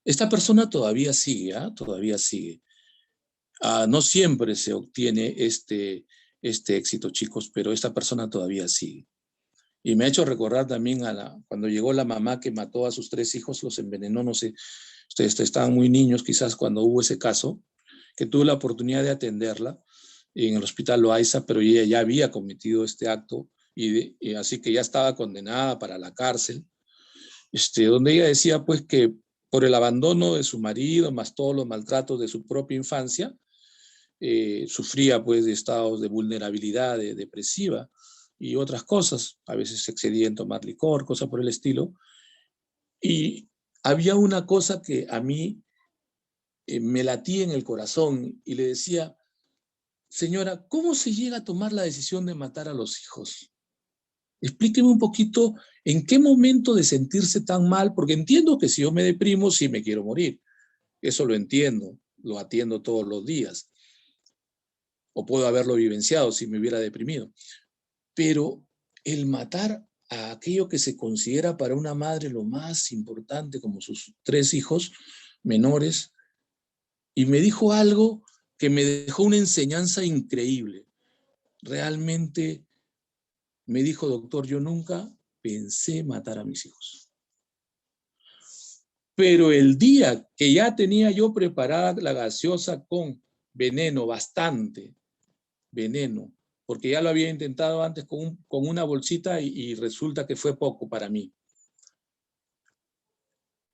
Esta persona todavía sigue, todavía sigue. No siempre se obtiene este éxito, chicos, pero esta persona todavía sigue. Y me ha hecho recordar también cuando llegó la mamá que mató a sus 3 hijos, los envenenó, no sé, ustedes estaban muy niños quizás cuando hubo ese caso, que tuve la oportunidad de atenderla en el hospital Loaiza, pero ella ya había cometido este acto y así que ya estaba condenada para la cárcel, donde ella decía pues que por el abandono de su marido, más todos los maltratos de su propia infancia, sufría pues de estados de vulnerabilidad depresiva y otras cosas, a veces se excedía en tomar licor, cosas por el estilo, y había una cosa que a mí me latía en el corazón y le decía, señora, ¿cómo se llega a tomar la decisión de matar a los hijos? Explíqueme un poquito en qué momento de sentirse tan mal, porque entiendo que si yo me deprimo, sí me quiero morir, eso lo entiendo, lo atiendo todos los días, o puedo haberlo vivenciado si me hubiera deprimido. Pero el matar a aquello que se considera para una madre lo más importante, como sus 3 hijos menores, y me dijo algo que me dejó una enseñanza increíble. Realmente me dijo, doctor, yo nunca pensé matar a mis hijos. Pero el día que ya tenía yo preparada la gaseosa con veneno, bastante veneno, porque ya lo había intentado antes con una bolsita y resulta que fue poco para mí.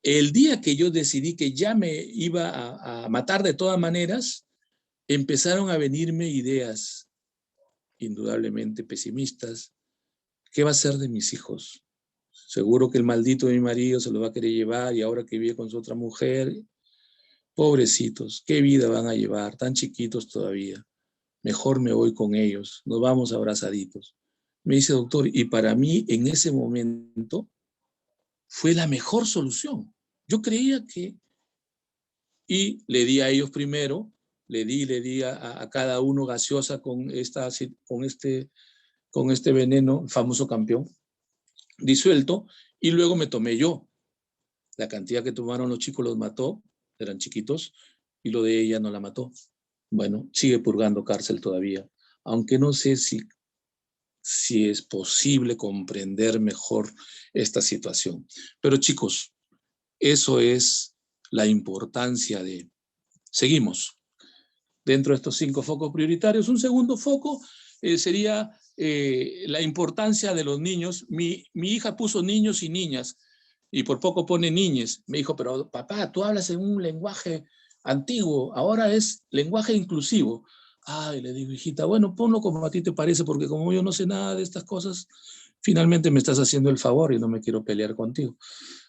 El día que yo decidí que ya me iba a matar de todas maneras, empezaron a venirme ideas indudablemente pesimistas. ¿Qué va a ser de mis hijos? Seguro que el maldito de mi marido se lo va a querer llevar y ahora que vive con su otra mujer, pobrecitos, ¿qué vida van a llevar? Tan chiquitos todavía. Mejor me voy con ellos, nos vamos abrazaditos. Me dice, doctor, y para mí en ese momento fue la mejor solución. Yo creía que, y le di a ellos primero, le di a cada uno gaseosa con este veneno, el famoso campeón, disuelto, y luego me tomé yo. La cantidad que tomaron los chicos los mató, eran chiquitos, y lo de ella no la mató. Bueno, sigue purgando cárcel todavía, aunque no sé si es posible comprender mejor esta situación. Pero chicos, eso es la importancia de... Seguimos. Dentro de estos 5 focos prioritarios, un segundo foco sería la importancia de los niños. Mi hija puso niños y niñas, y por poco pone niñes. Me dijo, pero papá, tú hablas en un lenguaje antiguo, ahora es lenguaje inclusivo. Ay, le digo, hijita, bueno, ponlo como a ti te parece, porque como yo no sé nada de estas cosas, finalmente me estás haciendo el favor y no me quiero pelear contigo.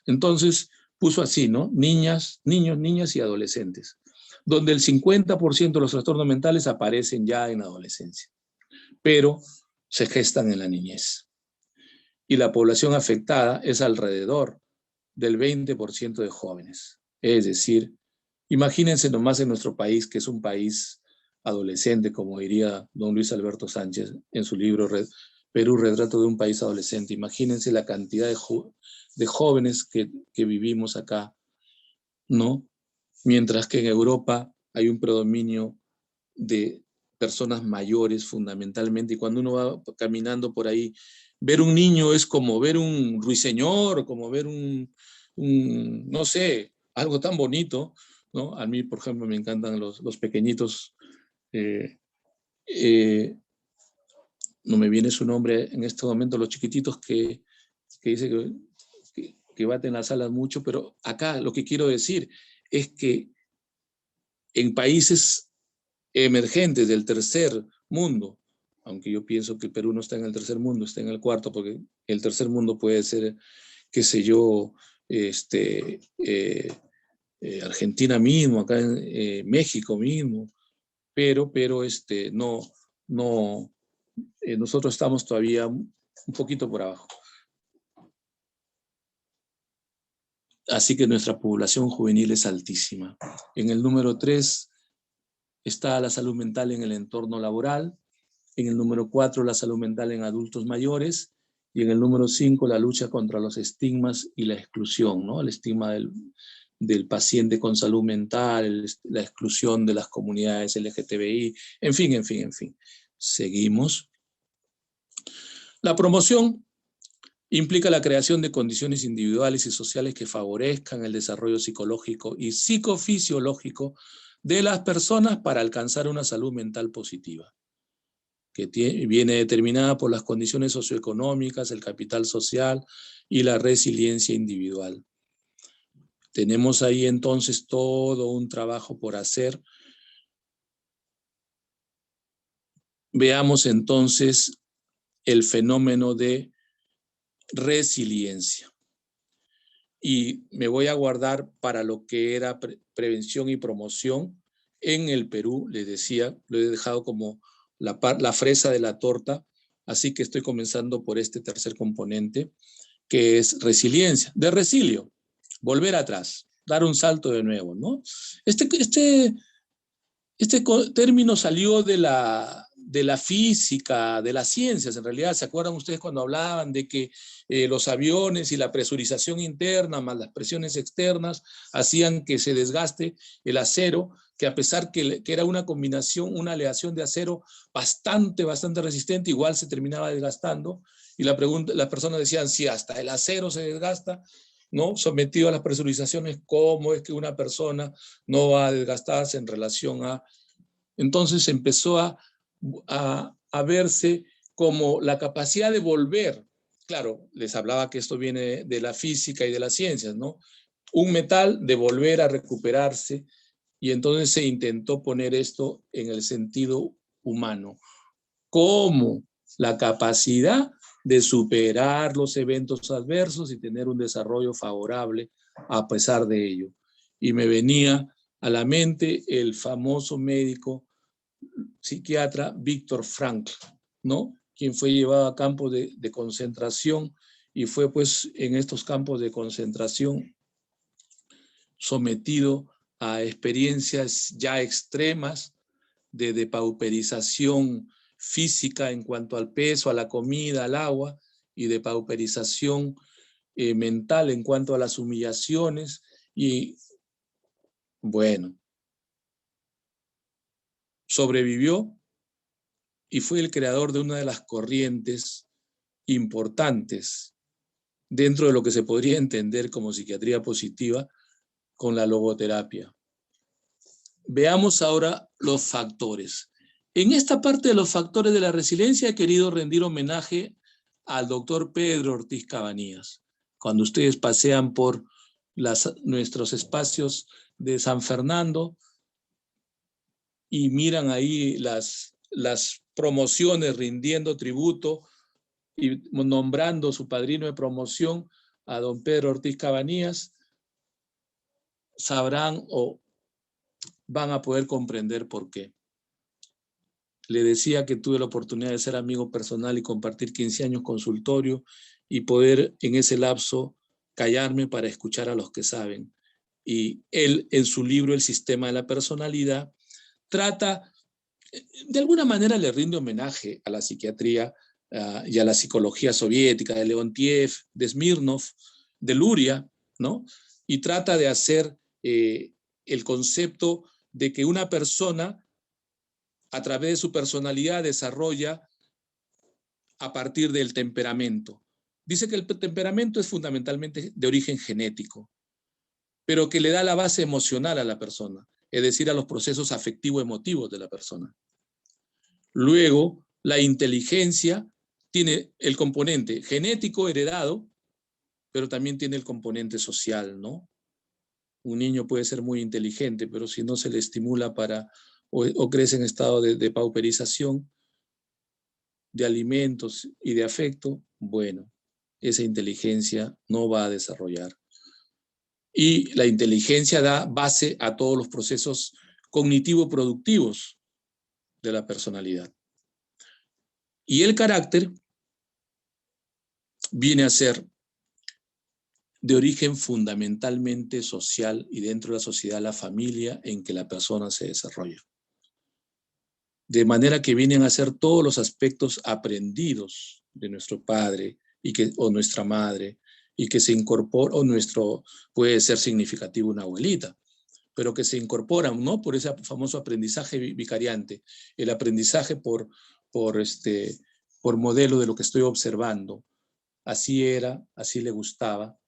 Entonces, puso así, ¿no? Niñas, niños, niñas y adolescentes, donde el 50% de los trastornos mentales aparecen ya en la adolescencia, pero se gestan en la niñez. Y la población afectada es alrededor del 20% de jóvenes. Es decir, imagínense nomás en nuestro país, que es un país adolescente, como diría don Luis Alberto Sánchez en su libro Perú, retrato de un país adolescente. Imagínense la cantidad de jóvenes que vivimos acá, ¿no? Mientras que en Europa hay un predominio de personas mayores fundamentalmente, y cuando uno va caminando por ahí, ver un niño es como ver un ruiseñor, como ver no sé, algo tan bonito, ¿no? A mí, por ejemplo, me encantan los pequeñitos, eh, eh, no me viene su nombre en este momento, los chiquititos que dice que baten las alas mucho, pero acá lo que quiero decir es que en países emergentes del tercer mundo, aunque yo pienso que el Perú no está en el tercer mundo, está en el cuarto, porque el tercer mundo puede ser, qué sé yo, Argentina mismo, acá en México mismo, pero no, nosotros estamos todavía un poquito por abajo. Así que nuestra población juvenil es altísima. En el número 3 está la salud mental en el entorno laboral. En el número 4, la salud mental en adultos mayores. Y en el número 5, la lucha contra los estigmas y la exclusión, ¿no? El estigma del paciente con salud mental, la exclusión de las comunidades LGTBI, en fin. Seguimos. La promoción implica la creación de condiciones individuales y sociales que favorezcan el desarrollo psicológico y psicofisiológico de las personas para alcanzar una salud mental positiva, que viene determinada por las condiciones socioeconómicas, el capital social y la resiliencia individual. Tenemos ahí entonces todo un trabajo por hacer. Veamos entonces el fenómeno de resiliencia. Y me voy a guardar para lo que era prevención y promoción en el Perú. Les decía, lo he dejado como la fresa de la torta, así que estoy comenzando por este tercer componente, que es resiliencia. De resilio, volver atrás, dar un salto de nuevo, ¿no? Este término salió de la física, de las ciencias, en realidad. ¿Se acuerdan ustedes cuando hablaban de que los aviones y la presurización interna más las presiones externas hacían que se desgaste el acero, que a pesar que era una combinación, una aleación de acero bastante resistente, igual se terminaba desgastando? Y las personas decían, si hasta el acero se desgasta, ¿no? Sometido a las presurizaciones, ¿cómo es que una persona no va a desgastarse en relación a...? Entonces empezó a verse como la capacidad de volver. Claro, les hablaba que esto viene de la física y de las ciencias, ¿no? Un metal de volver a recuperarse, y entonces se intentó poner esto en el sentido humano, como la capacidad de superar los eventos adversos y tener un desarrollo favorable a pesar de ello. Y me venía a la mente el famoso médico psiquiatra Víctor Frankl, ¿no? Quien fue llevado a campos de concentración y fue pues en estos campos de concentración sometido a experiencias ya extremas de depauperización física en cuanto al peso, a la comida, al agua, y depauperización mental en cuanto a las humillaciones. Y bueno, sobrevivió y fue el creador de una de las corrientes importantes dentro de lo que se podría entender como psiquiatría positiva con la logoterapia. Veamos ahora los factores. En esta parte de los factores de la resiliencia he querido rendir homenaje al doctor Pedro Ortiz Cabanillas. Cuando ustedes pasean por nuestros espacios de San Fernando y miran ahí las promociones rindiendo tributo y nombrando su padrino de promoción a don Pedro Ortiz Cabanillas, sabrán o van a poder comprender por qué. Le decía que tuve la oportunidad de ser amigo personal y compartir 15 años consultorio y poder en ese lapso callarme para escuchar a los que saben. Y él, en su libro El sistema de la personalidad, trata, de alguna manera le rinde homenaje a la psiquiatría y a la psicología soviética, de Leontiev, de Smirnov, de Luria, ¿no? Y trata de hacer el concepto de que una persona, a través de su personalidad, desarrolla a partir del temperamento. Dice que el temperamento es fundamentalmente de origen genético, pero que le da la base emocional a la persona, es decir, a los procesos afectivo-emotivos de la persona. Luego, la inteligencia tiene el componente genético heredado, pero también tiene el componente social, ¿no? Un niño puede ser muy inteligente, pero si no se le estimula o crece en estado de pauperización, de alimentos y de afecto, bueno, esa inteligencia no va a desarrollar. Y la inteligencia da base a todos los procesos cognitivo-productivos de la personalidad. Y el carácter viene a ser de origen fundamentalmente social y dentro de la sociedad, la familia en que la persona se desarrolla. De manera que vienen a ser todos los aspectos aprendidos de nuestro padre o nuestra madre, y que se incorpora, puede ser significativo una abuelita, pero que se incorporan, ¿no? Por ese famoso aprendizaje vicariante, el aprendizaje por modelo de lo que estoy observando. Así era, así le gustaba.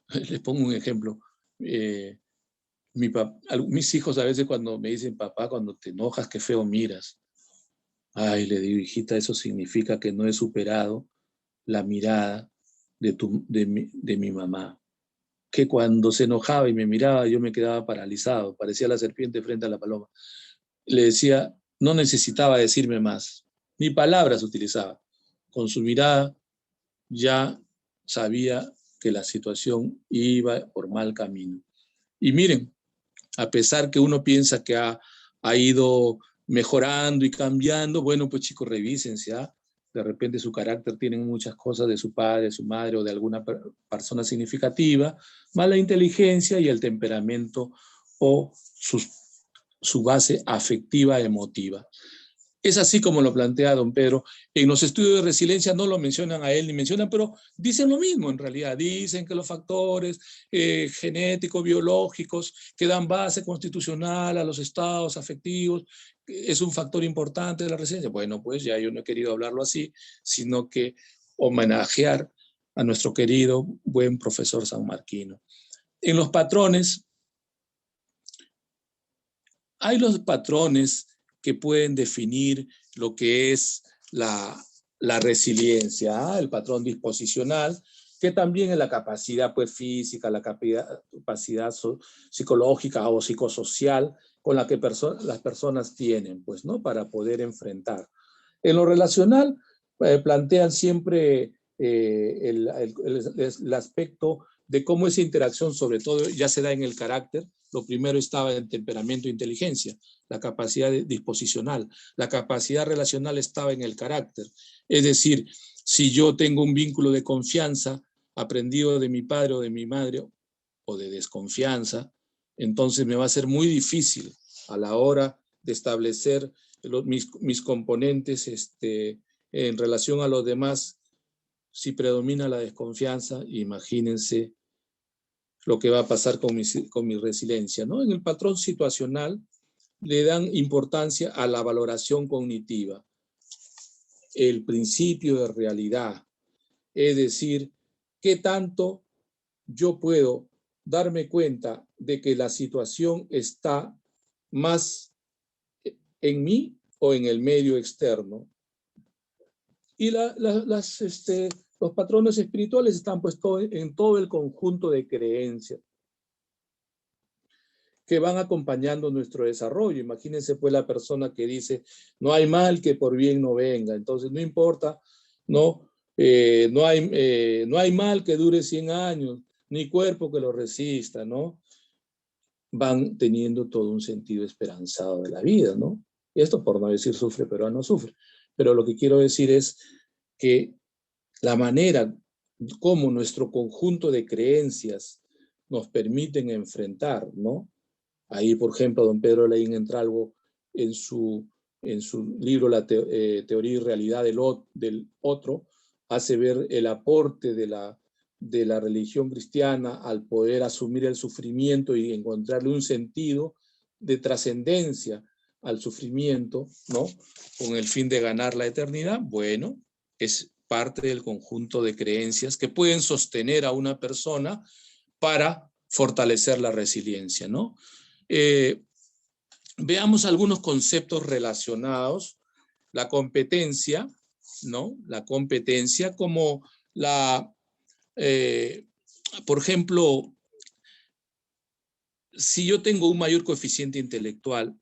Les pongo un ejemplo. Mis hijos a veces cuando me dicen, papá, cuando te enojas, qué feo miras. Ay, le digo, hijita, eso significa que no he superado la mirada de mi mamá. Que cuando se enojaba y me miraba, yo me quedaba paralizado, parecía la serpiente frente a la paloma. Le decía, no necesitaba decirme más, ni palabras utilizaba. Con su mirada ya sabía que la situación iba por mal camino. Y miren, a pesar que uno piensa que ha ido mejorando y cambiando, bueno, pues chicos, revísense, ¿ah? De repente su carácter tiene muchas cosas de su padre, de su madre o de alguna persona significativa, más la inteligencia y el temperamento o su base afectiva emotiva. Es así como lo plantea don Pedro. En los estudios de resiliencia no lo mencionan a él ni mencionan, pero dicen lo mismo en realidad. Dicen que los factores genéticos, biológicos, que dan base constitucional a los estados afectivos, es un factor importante de la resiliencia. Bueno, pues ya yo no he querido hablarlo así, sino que homenajear a nuestro querido buen profesor sanmarquino. En los patrones, hay los patrones que pueden definir lo que es la resiliencia, el patrón disposicional, que también es la capacidad pues, física, la capacidad psicológica o psicosocial con la que las personas tienen pues, ¿no? Para poder enfrentar. En lo relacional, plantean siempre el aspecto de cómo esa interacción, sobre todo, ya se da en el carácter. Lo primero estaba en temperamento e inteligencia, la capacidad disposicional. La capacidad relacional estaba en el carácter. Es decir, si yo tengo un vínculo de confianza aprendido de mi padre o de mi madre, o de desconfianza, entonces me va a ser muy difícil a la hora de establecer mis componentes en relación a los demás. Si predomina la desconfianza, imagínense lo que va a pasar con mi resiliencia, ¿no? En el patrón situacional le dan importancia a la valoración cognitiva, el principio de realidad, es decir, qué tanto yo puedo darme cuenta de que la situación está más en mí o en el medio externo. Y los patrones espirituales están pues en todo el conjunto de creencias que van acompañando nuestro desarrollo. Imagínense pues la persona que dice, no hay mal que por bien no venga. Entonces no importa, no hay mal que dure 100 años, ni cuerpo que lo resista, ¿no? Van teniendo todo un sentido esperanzado de la vida, ¿no? Y esto por no decir sufre, pero no sufre. Pero lo que quiero decir es que la manera como nuestro conjunto de creencias nos permiten enfrentar, ¿no? Ahí, por ejemplo, don Pedro Leín Entralgo, en su libro Teoría y Realidad del Otro, hace ver el aporte de la religión cristiana al poder asumir el sufrimiento y encontrarle un sentido de trascendencia al sufrimiento, ¿no? Con el fin de ganar la eternidad. Bueno, es parte del conjunto de creencias que pueden sostener a una persona para fortalecer la resiliencia, ¿no? Veamos algunos conceptos relacionados. La competencia, ¿no? La competencia como por ejemplo, si yo tengo un mayor coeficiente intelectual,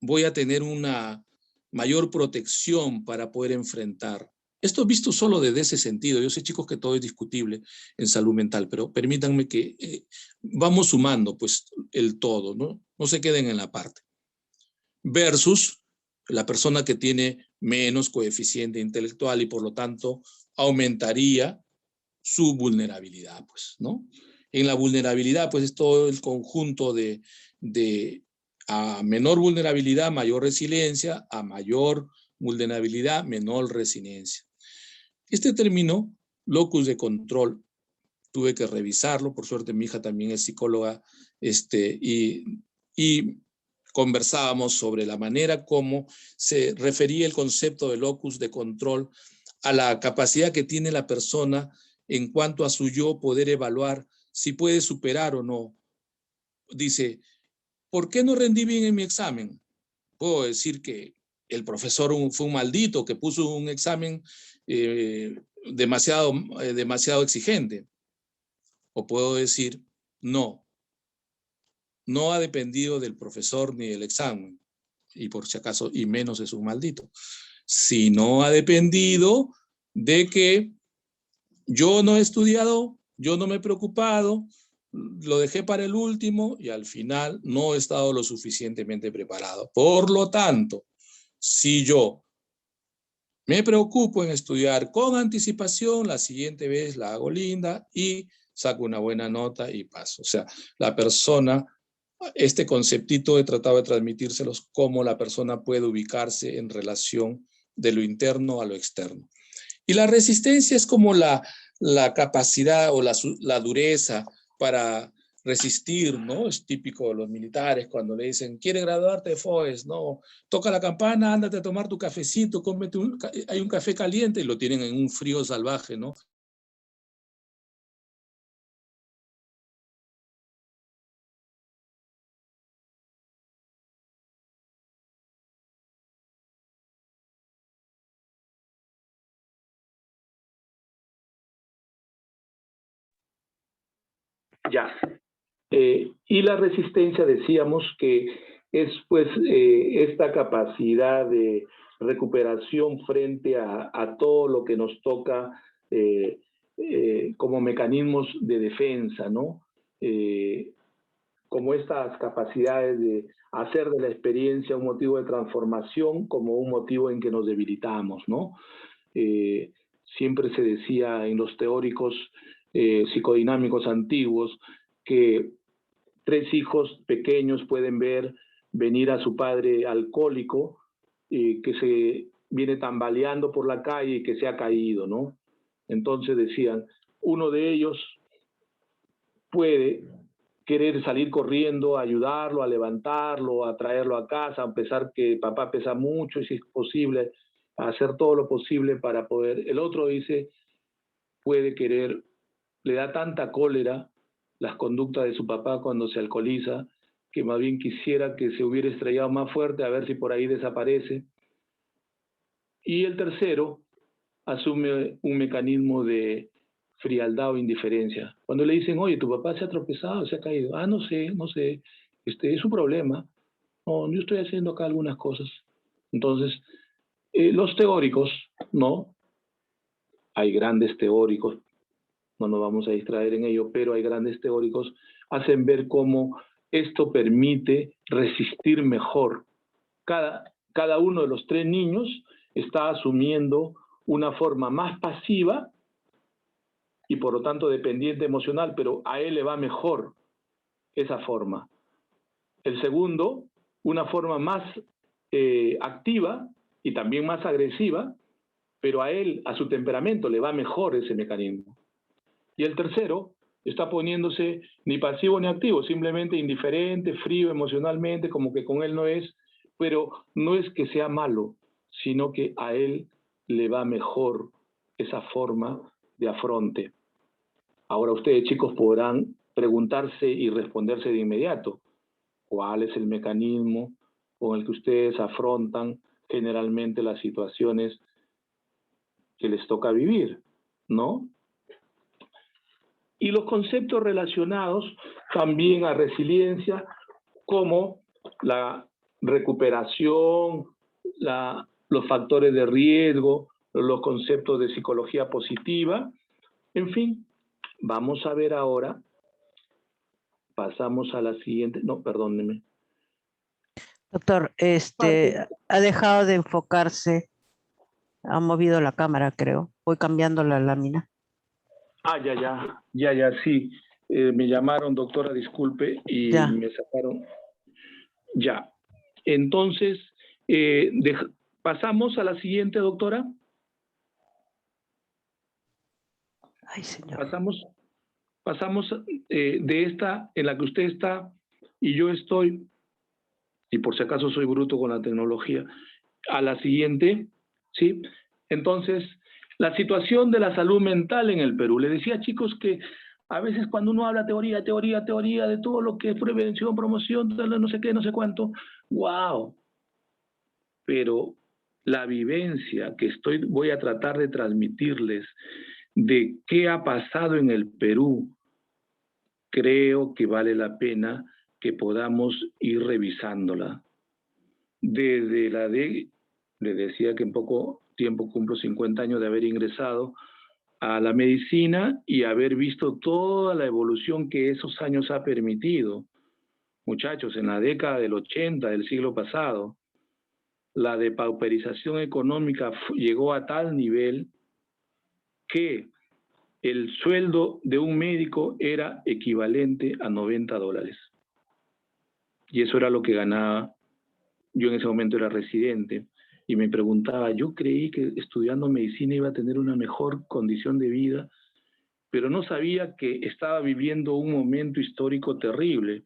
voy a tener una mayor protección para poder enfrentar. Esto visto solo desde ese sentido. Yo sé, chicos, que todo es discutible en salud mental, pero permítanme que vamos sumando pues el todo, ¿no? No se queden en la parte. Versus la persona que tiene menos coeficiente intelectual y por lo tanto aumentaría su vulnerabilidad, pues, ¿no? En la vulnerabilidad, pues, es todo el conjunto de a menor vulnerabilidad, mayor resiliencia, a mayor vulnerabilidad, menor resiliencia. Este término, locus de control, tuve que revisarlo, por suerte mi hija también es psicóloga, y conversábamos sobre la manera como se refería el concepto de locus de control a la capacidad que tiene la persona en cuanto a su yo poder evaluar si puede superar o no. Dice, ¿por qué no rendí bien en mi examen? Puedo decir que el profesor fue un maldito que puso un examen demasiado exigente. O puedo decir, no ha dependido del profesor ni del examen, y por si acaso, y menos es un maldito, sino ha dependido de que yo no he estudiado, yo no me he preocupado, lo dejé para el último y al final no he estado lo suficientemente preparado. Por lo tanto, si yo me preocupo en estudiar con anticipación, la siguiente vez la hago linda y saco una buena nota y paso. O sea, la persona, este conceptito he tratado de transmitírselos cómo la persona puede ubicarse en relación de lo interno a lo externo. Y la resistencia es como la capacidad o la dureza para resistir, ¿no? Es típico de los militares cuando le dicen, ¿quieres graduarte de FOES? No, toca la campana, ándate a tomar tu cafecito, cómete hay un café caliente y lo tienen en un frío salvaje, ¿no? Ya. Y la resistencia, decíamos que es pues esta capacidad de recuperación frente a todo lo que nos toca como mecanismos de defensa, ¿no? Como estas capacidades de hacer de la experiencia un motivo de transformación como un motivo en que nos debilitamos, ¿no? Siempre se decía en los teóricos psicodinámicos antiguos que 3 hijos pequeños pueden ver venir a su padre alcohólico que se viene tambaleando por la calle y que se ha caído, ¿no? Entonces decían, uno de ellos puede querer salir corriendo a ayudarlo, a levantarlo, a traerlo a casa, a pesar que papá pesa mucho y si es posible, a hacer todo lo posible para poder. El otro dice, puede querer, le da tanta cólera las conductas de su papá cuando se alcoholiza, que más bien quisiera que se hubiera estrellado más fuerte a ver si por ahí desaparece. Y el tercero asume un mecanismo de frialdad o indiferencia. Cuando le dicen, oye, tu papá se ha tropezado, se ha caído. Ah, no sé, es su problema. No, yo estoy haciendo acá algunas cosas. Entonces, los teóricos, ¿no? Hay grandes teóricos, no nos vamos a distraer en ello, pero hay grandes teóricos, hacen ver cómo esto permite resistir mejor. Cada uno de los tres niños está asumiendo una forma más pasiva y por lo tanto dependiente emocional, pero a él le va mejor esa forma. El segundo, una forma más activa y también más agresiva, pero a él, a su temperamento, le va mejor ese mecanismo. Y el tercero está poniéndose ni pasivo ni activo, simplemente indiferente, frío emocionalmente, como que con él no es, pero no es que sea malo, sino que a él le va mejor esa forma de afronte. Ahora ustedes, chicos, podrán preguntarse y responderse de inmediato. ¿Cuál es el mecanismo con el que ustedes afrontan generalmente las situaciones que les toca vivir, ¿no? Y los conceptos relacionados también a resiliencia, como la recuperación, los factores de riesgo, los conceptos de psicología positiva, en fin, vamos a ver ahora, pasamos a la siguiente, no, perdónenme. Doctor, ha dejado de enfocarse, ha movido la cámara, creo. Voy cambiando la lámina. Ah, ya, sí. Me llamaron, doctora, disculpe, y ya. Me sacaron. Ya. Entonces, pasamos a la siguiente, doctora. Ay, señor. Pasamos de esta en la que usted está y yo estoy, y por si acaso soy bruto con la tecnología, a la siguiente, ¿sí? Entonces, la situación de la salud mental en el Perú. Le decía, chicos, que a veces cuando uno habla teoría de todo lo que es prevención, promoción, no sé qué, no sé cuánto, ¡wow! Pero la vivencia que voy a tratar de transmitirles de qué ha pasado en el Perú, creo que vale la pena que podamos ir revisándola. Desde le decía que en poco tiempo cumplo 50 años de haber ingresado a la medicina y haber visto toda la evolución que esos años ha permitido. Muchachos, en la década del 80 del siglo pasado, la depauperización económica llegó a tal nivel que el sueldo de un médico era equivalente a $90. Y eso era lo que ganaba. Yo en ese momento era residente y me preguntaba, yo creí que estudiando medicina iba a tener una mejor condición de vida, pero no sabía que estaba viviendo un momento histórico terrible.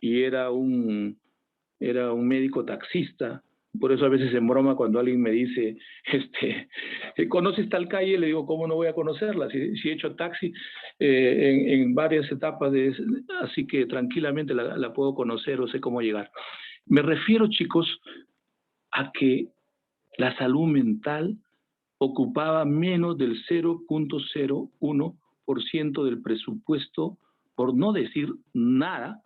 Y era un médico taxista. Por eso a veces en broma cuando alguien me dice, ¿conoces tal calle? Le digo, ¿cómo no voy a conocerla? Si he hecho taxi en varias etapas, así que tranquilamente la puedo conocer o sé cómo llegar. Me refiero, chicos, a que la salud mental ocupaba menos del 0.01% del presupuesto, por no decir nada,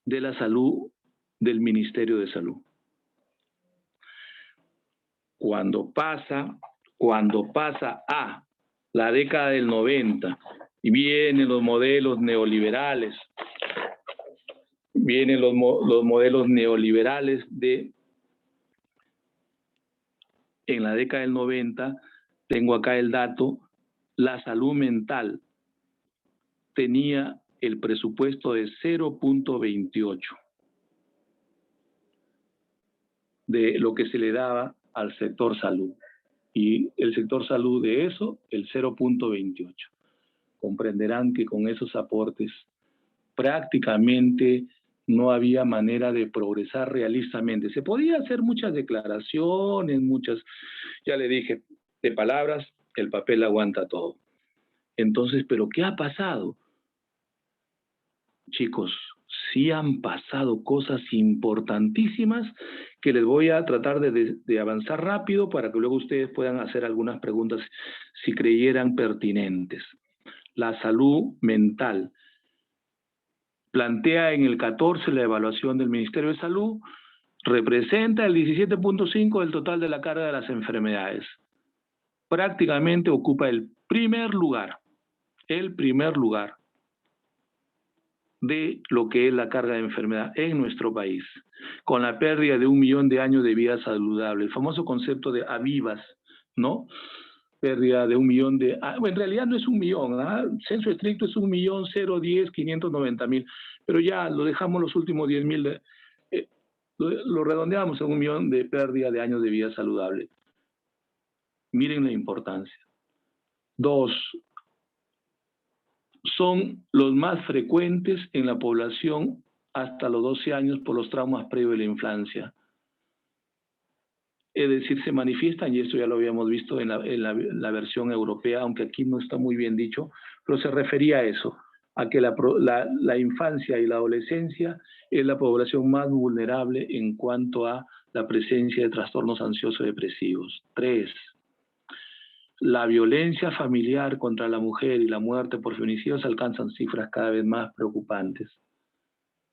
de la salud del Ministerio de Salud. Cuando pasa a la década del 90 y vienen los modelos neoliberales, los modelos neoliberales en la década del 90, tengo acá el dato, la salud mental tenía el presupuesto de 0.28 de lo que se le daba al sector salud. Y el sector salud de eso, el 0.28. Comprenderán que con esos aportes prácticamente no había manera de progresar realistamente. Se podía hacer muchas declaraciones, ya le dije, de palabras, el papel aguanta todo. Entonces, ¿pero qué ha pasado? Chicos, sí han pasado cosas importantísimas que les voy a tratar de avanzar rápido para que luego ustedes puedan hacer algunas preguntas si creyeran pertinentes. La salud mental. Plantea en el 14 la evaluación del Ministerio de Salud, representa el 17.5 del total de la carga de las enfermedades. Prácticamente ocupa el primer lugar de lo que es la carga de enfermedad en nuestro país, con la pérdida de 1 millón de años de vida saludable, el famoso concepto de AVIVAS, ¿no? Pérdida de 1 millón de... bueno, en realidad no es 1 millón, censo estricto es 1.010.590.000, pero ya lo dejamos los últimos 10.000, lo redondeamos en 1 millón de pérdida de años de vida saludable. Miren la importancia. 2, son los más frecuentes en la población hasta los 12 años por los traumas previos de la infancia. Es decir, se manifiestan, y esto ya lo habíamos visto en la versión europea, aunque aquí no está muy bien dicho, pero se refería a eso, a que la infancia y la adolescencia es la población más vulnerable en cuanto a la presencia de trastornos ansioso-depresivos. 3, la violencia familiar contra la mujer y la muerte por feminicidios alcanzan cifras cada vez más preocupantes.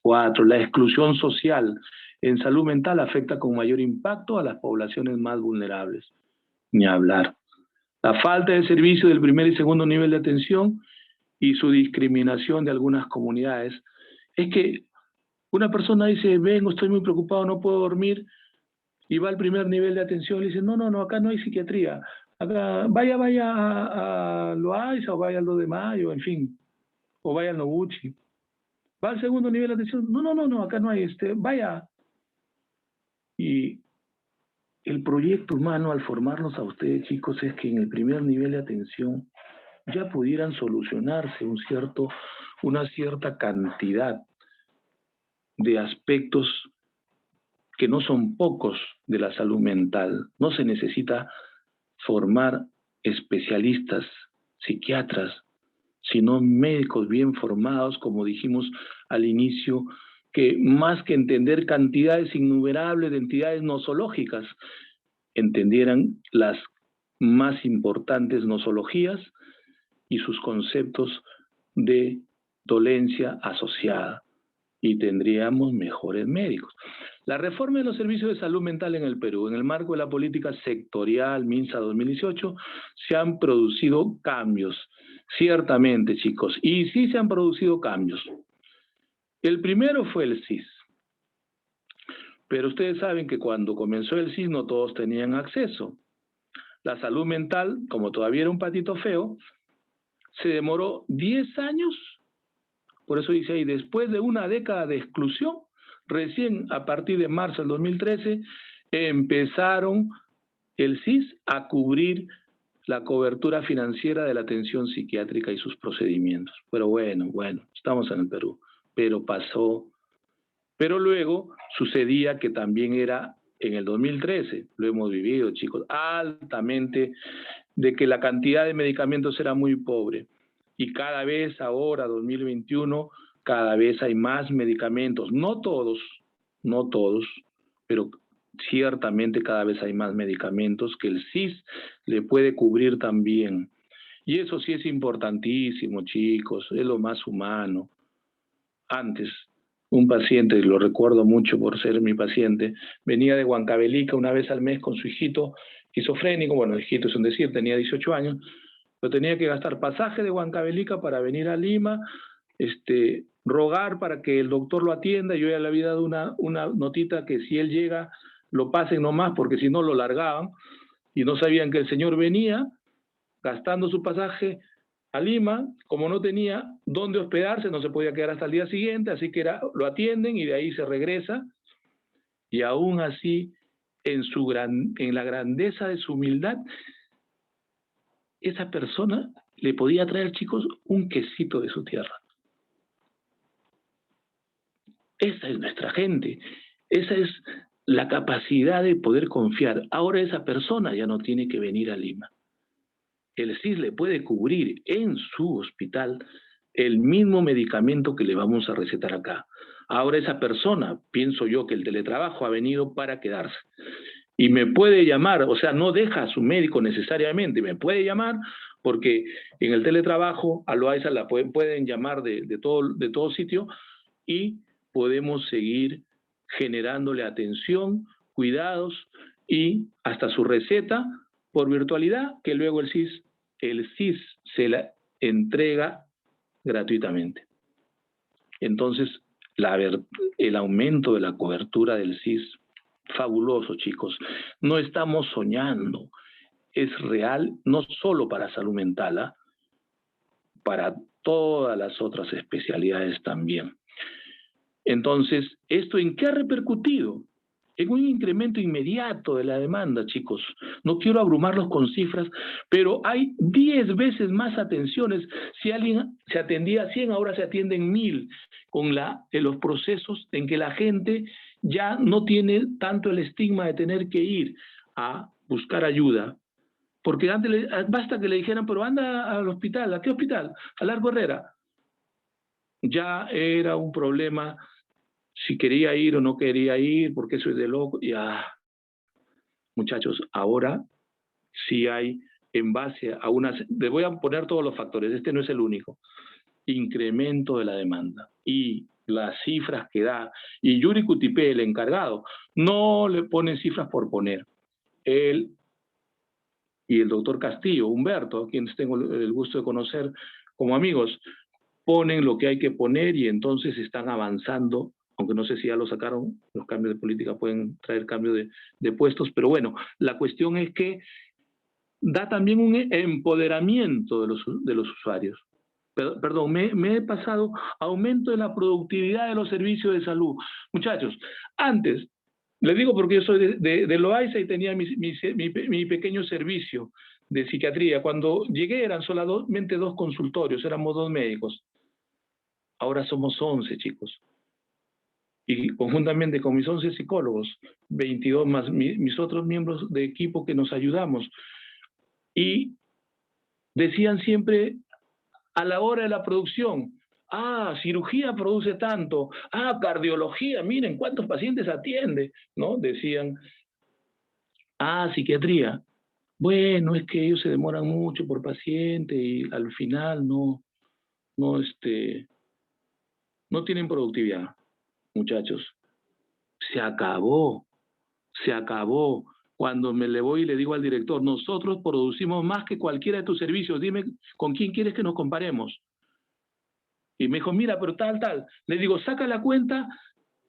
4, la exclusión social en salud mental afecta con mayor impacto a las poblaciones más vulnerables. Ni hablar. La falta de servicio del primer y segundo nivel de atención y su discriminación de algunas comunidades. Es que una persona dice, vengo, estoy muy preocupado, no puedo dormir, y va al primer nivel de atención y dice, no, acá no hay psiquiatría. Acá, vaya a Loaiza o vaya al 2 de Mayo, en fin, o vaya al Noguchi. Va al segundo nivel de atención, no, acá no hay, vaya. Y el proyecto humano al formarnos a ustedes, chicos, es que en el primer nivel de atención ya pudieran solucionarse una cierta cantidad de aspectos que no son pocos de la salud mental. No se necesita formar especialistas, psiquiatras, sino médicos bien formados, como dijimos al inicio, que más que entender cantidades innumerables de entidades nosológicas, entendieran las más importantes nosologías y sus conceptos de dolencia asociada, y tendríamos mejores médicos. La reforma de los servicios de salud mental en el Perú, en el marco de la política sectorial MINSA 2018, se han producido cambios, ciertamente, chicos, y sí se han producido cambios. El primero fue el CIS, pero ustedes saben que cuando comenzó el CIS no todos tenían acceso. La salud mental, como todavía era un patito feo, se demoró 10 años, por eso dice ahí, después de una década de exclusión, recién a partir de marzo del 2013, empezaron el CIS a cubrir la cobertura financiera de la atención psiquiátrica y sus procedimientos. Pero bueno, estamos en el Perú, pero pasó. Pero luego sucedía que también era en el 2013, lo hemos vivido, chicos, altamente, de que la cantidad de medicamentos era muy pobre. Y cada vez ahora, 2021, cada vez hay más medicamentos. No todos, pero ciertamente cada vez hay más medicamentos que el CIS le puede cubrir también. Y eso sí es importantísimo, chicos, es lo más humano. Antes, un paciente, lo recuerdo mucho por ser mi paciente, venía de Huancavelica una vez al mes con su hijito esquizofrénico, bueno, el hijito es un decir, tenía 18 años, pero tenía que gastar pasaje de Huancavelica para venir a Lima, rogar para que el doctor lo atienda. Yo ya le había dado una notita que si él llega, lo pasen nomás, porque si no lo largaban, y no sabían que el señor venía gastando su pasaje a Lima, como no tenía dónde hospedarse, no se podía quedar hasta el día siguiente, así que lo atienden y de ahí se regresa, y aún así en la grandeza de su humildad, esa persona le podía traer, chicos, un quesito de su tierra. Esa es nuestra gente. Esa es la capacidad de poder confiar. Ahora esa persona ya no tiene que venir a Lima. El CIS le puede cubrir en su hospital el mismo medicamento que le vamos a recetar acá. Ahora esa persona, pienso yo que el teletrabajo ha venido para quedarse. Y me puede llamar, o sea, no deja a su médico necesariamente, me puede llamar porque en el teletrabajo a Loaiza la pueden llamar de todo sitio y podemos seguir generándole atención, cuidados y hasta su receta por virtualidad que luego el CIS se la entrega gratuitamente. Entonces, el aumento de la cobertura del CIS, fabuloso, chicos. No estamos soñando, es real, no solo para salud mental, para todas las otras especialidades también. Entonces, ¿esto en qué ha repercutido? En un incremento inmediato de la demanda, chicos. No quiero abrumarlos con cifras, pero hay 10 veces más atenciones. Si alguien se atendía a 100, ahora se atienden 1000, con los procesos en que la gente ya no tiene tanto el estigma de tener que ir a buscar ayuda. Porque antes basta que le dijeran, pero anda al hospital. ¿A qué hospital? A Largo Herrera. Ya era un problema si quería ir o no quería ir, porque soy de loco. Muchachos, ahora sí hay, en base a les voy a poner todos los factores, este no es el único, incremento de la demanda. Y las cifras que da, y Yuri Cutipé, el encargado, no le ponen cifras por poner. Él y el doctor Castillo, Humberto, a quienes tengo el gusto de conocer como amigos, ponen lo que hay que poner y entonces están avanzando, aunque no sé si ya lo sacaron, los cambios de política pueden traer cambio de puestos, pero bueno, la cuestión es que da también un empoderamiento de los usuarios. Perdón, me he pasado, aumento de la productividad de los servicios de salud. Muchachos, antes, les digo porque yo soy de Loaiza y tenía mi pequeño servicio de psiquiatría. Cuando llegué eran solamente 2 consultorios, éramos 2 médicos. Ahora somos 11, chicos. Y conjuntamente con mis 11 psicólogos, 22 más mis otros miembros de equipo que nos ayudamos. Y decían siempre a la hora de la producción, cirugía produce tanto, cardiología, miren cuántos pacientes atiende, ¿no? Decían, psiquiatría, bueno, es que ellos se demoran mucho por paciente y al final no tienen productividad. Muchachos, se acabó. Cuando le voy y le digo al director, nosotros producimos más que cualquiera de tus servicios, dime con quién quieres que nos comparemos. Y me dijo, mira, pero tal. Le digo, saca la cuenta,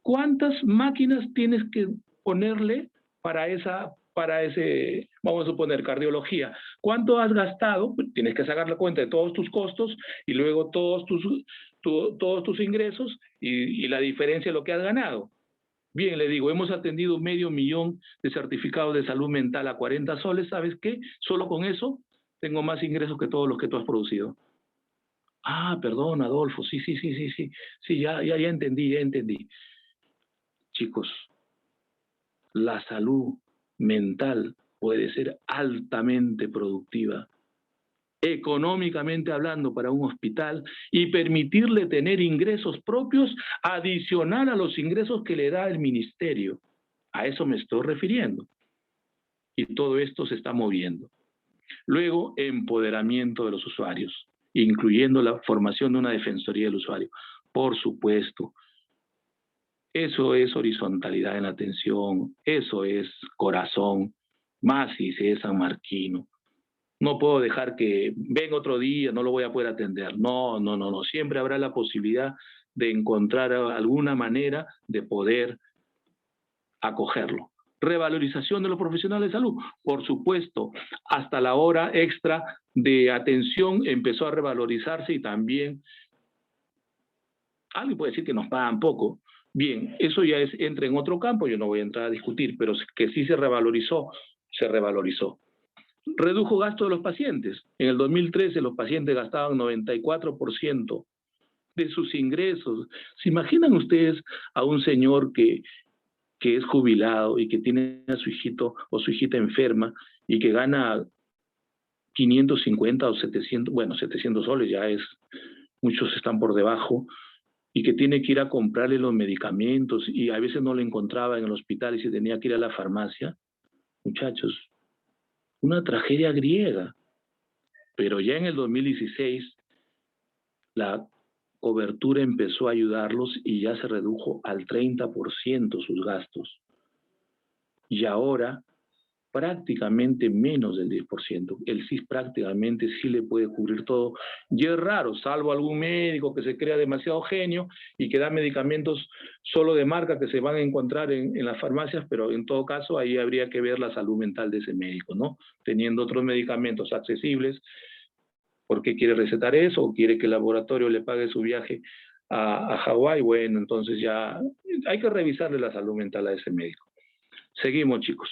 ¿cuántas máquinas tienes que ponerle para ese, vamos a suponer, cardiología? ¿Cuánto has gastado? Pues tienes que sacar la cuenta de todos tus costos y luego todos tus ingresos y la diferencia de lo que has ganado. Bien, le digo, hemos atendido 500,000 de certificados de salud mental a 40 soles, ¿sabes qué? Solo con eso tengo más ingresos que todos los que tú has producido. Perdón, Adolfo, sí, ya entendí. Chicos, la salud mental puede ser altamente productiva, económicamente hablando, para un hospital y permitirle tener ingresos propios adicional a los ingresos que le da el ministerio. A eso me estoy refiriendo. Y todo esto se está moviendo. Luego, empoderamiento de los usuarios, incluyendo la formación de una defensoría del usuario. Por supuesto, eso es horizontalidad en la atención, eso es corazón, más si es sanmarquino. No puedo dejar que venga otro día, no lo voy a poder atender. No. Siempre habrá la posibilidad de encontrar alguna manera de poder acogerlo. Revalorización de los profesionales de salud, por supuesto, hasta la hora extra de atención empezó a revalorizarse y también, alguien puede decir que nos pagan poco, Bien, eso ya entra en otro campo, yo no voy a entrar a discutir, pero que sí se revalorizó, se revalorizó. Redujo gasto de los pacientes. En el 2013 los pacientes gastaban 94% de sus ingresos. ¿Se imaginan ustedes a un señor que es jubilado y que tiene a su hijito o su hijita enferma y que gana 550 o 700, bueno, 700 soles ya es, muchos están por debajo, y que tiene que ir a comprarle los medicamentos y a veces no lo encontraba en el hospital y se tenía que ir a la farmacia? Muchachos, una tragedia griega. Pero ya en el 2016 la cobertura empezó a ayudarlos y ya se redujo al 30% sus gastos. Y ahora prácticamente menos del 10%. El CIS prácticamente sí le puede cubrir todo. Y es raro, salvo algún médico que se crea demasiado genio y que da medicamentos solo de marca que se van a encontrar en las farmacias, pero en todo caso ahí habría que ver la salud mental de ese médico, ¿no? Teniendo otros medicamentos accesibles, ¿por qué quiere recetar eso? ¿O quiere que el laboratorio le pague su viaje a Hawái? Bueno, entonces ya hay que revisarle la salud mental a ese médico. Seguimos, chicos.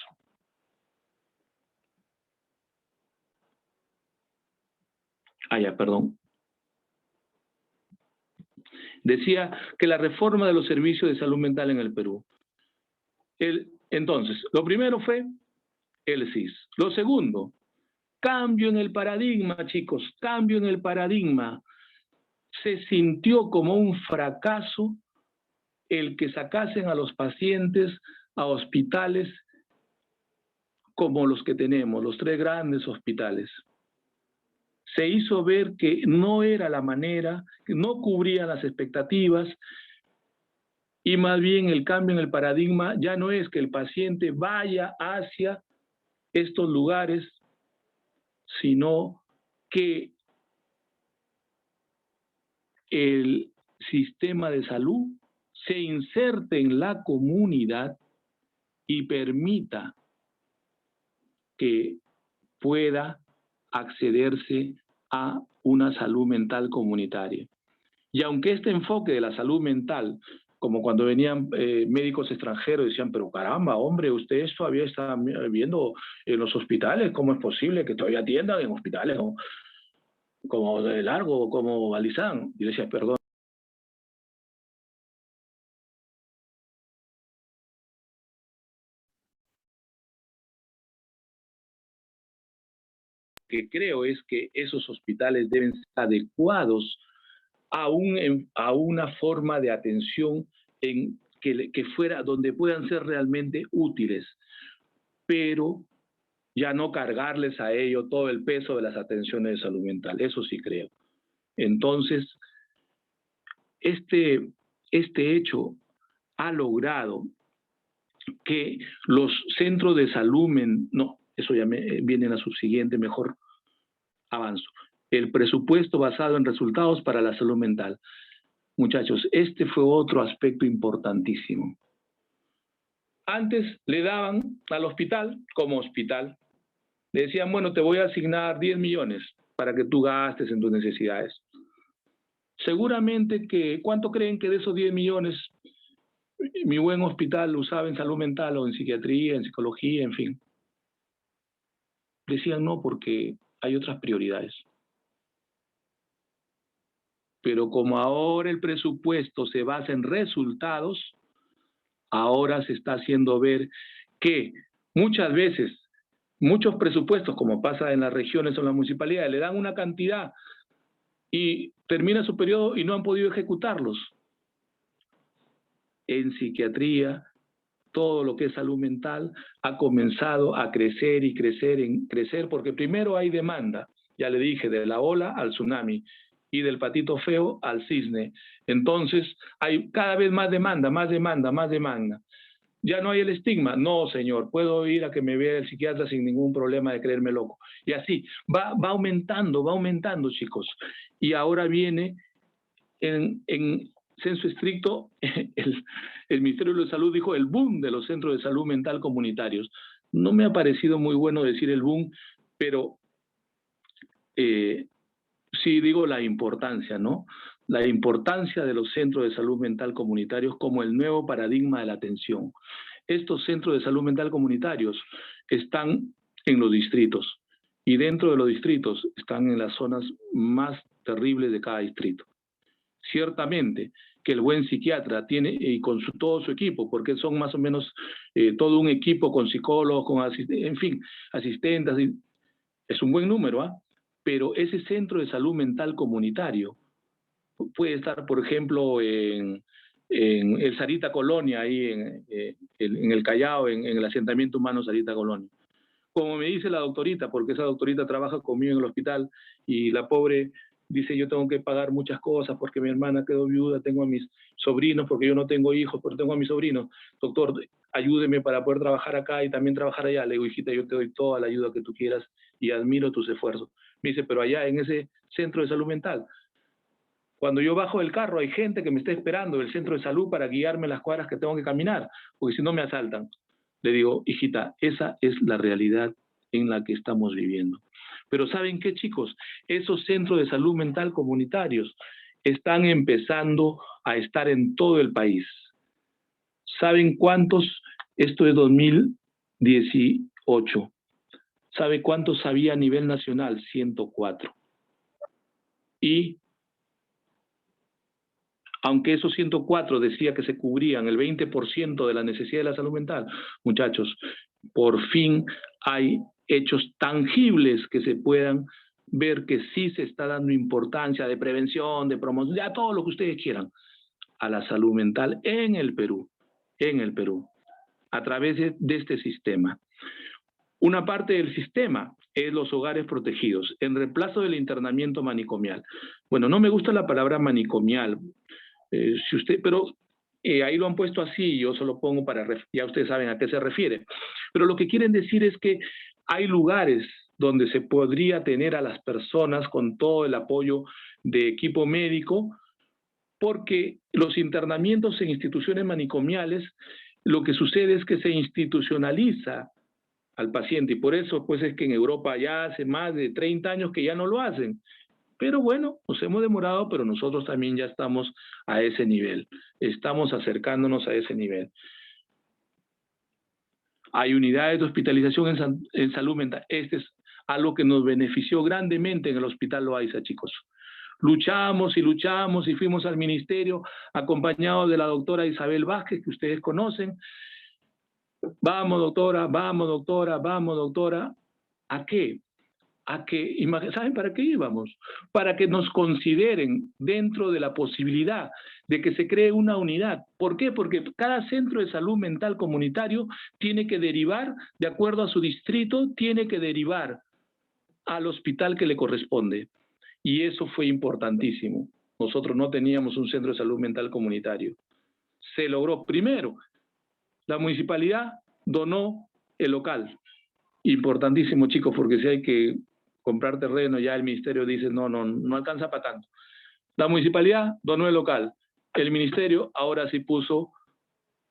Perdón. Decía que la reforma de los servicios de salud mental en el Perú. Entonces, lo primero fue el CIS. Lo segundo, cambio en el paradigma, chicos, cambio en el paradigma. Se sintió como un fracaso el que sacasen a los pacientes a hospitales como los que tenemos, los 3 grandes hospitales. Se hizo ver que no era la manera, que no cubría las expectativas, y más bien el cambio en el paradigma ya no es que el paciente vaya hacia estos lugares, sino que el sistema de salud se inserte en la comunidad y permita que pueda accederse a una salud mental comunitaria. Y aunque este enfoque de la salud mental, como cuando venían médicos extranjeros, decían, pero caramba, hombre, ustedes todavía están viendo en los hospitales, ¿cómo es posible que todavía atiendan en hospitales como de Largo, como Balizán? Y decía, perdón. Que creo es que esos hospitales deben ser adecuados a una forma de atención que fuera donde puedan ser realmente útiles, pero ya no cargarles a ello todo el peso de las atenciones de salud mental. Eso sí creo. Entonces, este hecho ha logrado que los centros de salud mental, no, eso ya viene en la subsiguiente, mejor avanzo. El presupuesto basado en resultados para la salud mental. Muchachos, este fue otro aspecto importantísimo. Antes le daban al hospital como hospital. Le decían, bueno, te voy a asignar 10 millones para que tú gastes en tus necesidades. Seguramente que, ¿cuánto creen que de esos 10 millones mi buen hospital lo usaba en salud mental o en psiquiatría, en psicología, en fin? Decían no, porque hay otras prioridades. Pero como ahora el presupuesto se basa en resultados, ahora se está haciendo ver que muchas veces, muchos presupuestos, como pasa en las regiones o en las municipalidades, le dan una cantidad y termina su periodo y no han podido ejecutarlos. En psiquiatría, todo lo que es salud mental ha comenzado a crecer y crecer, porque primero hay demanda, ya le dije, de la ola al tsunami, y del patito feo al cisne. Entonces hay cada vez más demanda, más demanda, más demanda. Ya no hay el estigma, no señor, puedo ir a que me vea el psiquiatra sin ningún problema de creerme loco. Y así, va aumentando chicos. Y ahora viene en senso estricto, el Ministerio de Salud dijo el boom de los centros de salud mental comunitarios. No me ha parecido muy bueno decir el boom, pero sí digo la importancia, ¿no? la importancia de los centros de salud mental comunitarios como el nuevo paradigma de la atención. Estos centros de salud mental comunitarios están en los distritos y dentro de los distritos están en las zonas más terribles de cada distrito. Ciertamente que el buen psiquiatra tiene, y con todo su equipo, porque son más o menos todo un equipo con psicólogos, con en fin, asistentes, es un buen número, ¿ah? Pero ese centro de salud mental comunitario puede estar, por ejemplo, en el Sarita Colonia, ahí en el Callao, en el asentamiento humano Sarita Colonia. Como me dice la doctorita, porque esa doctorita trabaja conmigo en el hospital y la pobre dice, yo tengo que pagar muchas cosas porque mi hermana quedó viuda, tengo a mis sobrinos, porque yo no tengo hijos, pero tengo a mis sobrinos. Doctor, ayúdeme para poder trabajar acá y también trabajar allá. Le digo, hijita, yo te doy toda la ayuda que tú quieras y admiro tus esfuerzos. Me dice, pero allá en ese centro de salud mental, cuando yo bajo del carro hay gente que me está esperando del centro de salud para guiarme las cuadras que tengo que caminar, porque si no me asaltan. Le digo, hijita, esa es la realidad en la que estamos viviendo. Pero ¿saben qué, chicos? Esos centros de salud mental comunitarios están empezando a estar en todo el país. ¿Saben cuántos? Esto es 2018. ¿Sabe cuántos había a nivel nacional? 104. Y aunque esos 104 decía que se cubrían el 20% de la necesidad de la salud mental, muchachos, por fin hay hechos tangibles que se puedan ver que sí se está dando importancia de prevención, de promoción, ya todo lo que ustedes quieran, a la salud mental en el Perú, a través de este sistema. Una parte del sistema es los hogares protegidos, en reemplazo del internamiento manicomial. Bueno, no me gusta la palabra manicomial, pero ahí lo han puesto así, yo solo pongo para, ya ustedes saben a qué se refiere. Pero lo que quieren decir es que hay lugares donde se podría tener a las personas con todo el apoyo de equipo médico, porque los internamientos en instituciones manicomiales, lo que sucede es que se institucionaliza al paciente, y por eso pues es que en Europa ya hace más de 30 años que ya no lo hacen. Pero bueno, nos hemos demorado, pero nosotros también ya estamos a ese nivel. Estamos acercándonos a ese nivel. Hay unidades de hospitalización en salud mental. Este es algo que nos benefició grandemente en el Hospital Loaiza, chicos. Luchamos y luchamos y fuimos al ministerio acompañados de la doctora Isabel Vázquez, que ustedes conocen. Vamos, doctora, vamos, doctora, vamos, doctora. ¿A qué? ¿Saben para qué íbamos? Para que nos consideren dentro de la posibilidad de que se cree una unidad. ¿Por qué? Porque cada centro de salud mental comunitario tiene que derivar, de acuerdo a su distrito, tiene que derivar al hospital que le corresponde. Y eso fue importantísimo. Nosotros no teníamos un centro de salud mental comunitario. Se logró. Primero, la municipalidad donó el local. Importantísimo, chicos, porque si hay que comprar terreno, ya el ministerio dice, no alcanza para tanto. La municipalidad donó el local. El ministerio ahora sí puso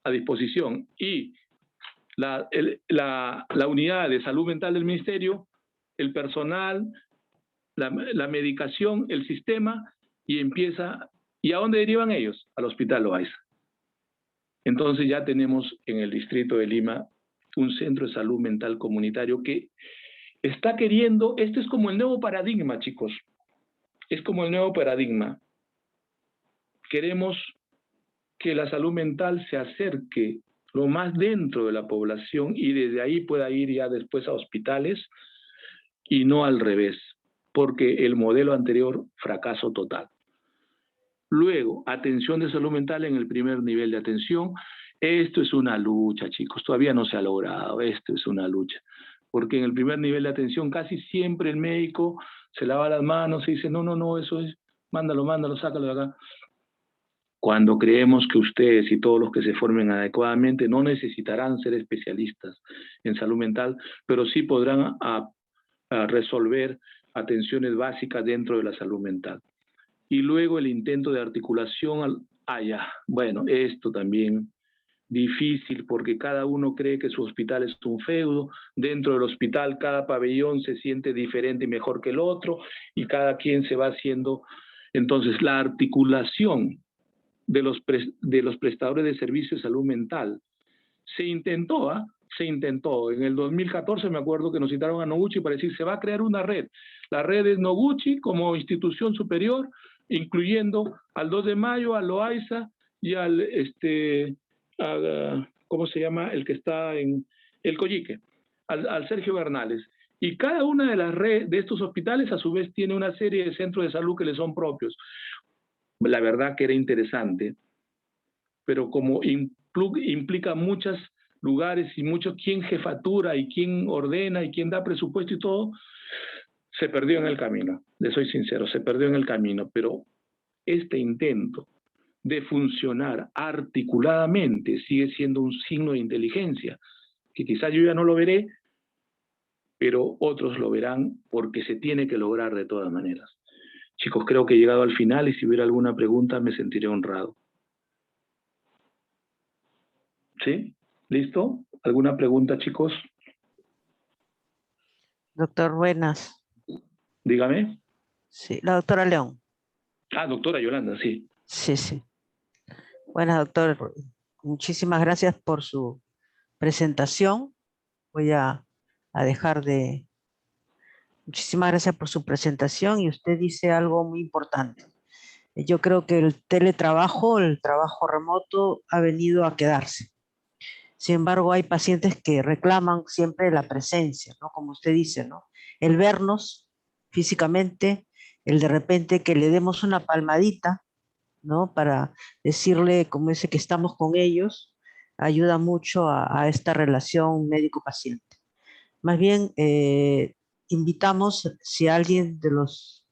a disposición. Y la unidad de salud mental del ministerio, el personal, la medicación, el sistema, y empieza. ¿Y a dónde derivan ellos? Al Hospital Loaiza. Entonces ya tenemos en el distrito de Lima un centro de salud mental comunitario que está queriendo, este es como el nuevo paradigma, chicos, es como el nuevo paradigma. Queremos que la salud mental se acerque lo más dentro de la población y desde ahí pueda ir ya después a hospitales y no al revés, porque el modelo anterior, fracaso total. Luego, atención de salud mental en el primer nivel de atención. Esto es una lucha, chicos, todavía no se ha logrado, esto es una lucha. Porque en el primer nivel de atención casi siempre el médico se lava las manos y dice, no, eso es, mándalo, sácalo de acá. Cuando creemos que ustedes y todos los que se formen adecuadamente no necesitarán ser especialistas en salud mental, pero sí podrán a resolver atenciones básicas dentro de la salud mental. Y luego el intento de articulación bueno, esto también difícil porque cada uno cree que su hospital es un feudo. Dentro del hospital cada pabellón se siente diferente y mejor que el otro y cada quien se va haciendo Entonces, la articulación de los prestadores de servicios de salud mental se intentó, se intentó. En el 2014 me acuerdo que nos citaron a Noguchi para decir, se va a crear una red. La red es Noguchi como institución superior, incluyendo al 2 de Mayo, al Loaiza y al, ¿cómo se llama? El que está en el Coyique, al Sergio Bernales. Y cada una de las redes de estos hospitales a su vez tiene una serie de centros de salud que le son propios. La verdad que era interesante, pero como implica muchos lugares y mucho quién jefatura y quién ordena y quién da presupuesto y todo, se perdió en el camino. Le soy sincero, se perdió en el camino, pero este intento de funcionar articuladamente sigue siendo un signo de inteligencia, que quizás yo ya no lo veré, pero otros lo verán porque se tiene que lograr de todas maneras. Chicos, creo que he llegado al final y si hubiera alguna pregunta me sentiré honrado. ¿Sí? ¿Listo? ¿Alguna pregunta, chicos? Doctor, buenas. Dígame. Sí, la doctora León. Ah, doctora Yolanda, sí. Sí, sí. Buenas, doctor. Muchísimas gracias por su presentación. Voy a dejar de... Muchísimas gracias por su presentación y usted dice algo muy importante. Yo creo que el teletrabajo, el trabajo remoto ha venido a quedarse. Sin embargo, hay pacientes que reclaman siempre la presencia, ¿no? Como usted dice, ¿no? El vernos físicamente, el de repente que le demos una palmadita, ¿no? Para decirle, como dice, que estamos con ellos, ayuda mucho a esta relación médico-paciente. Más bien, invitamos, si alguien de los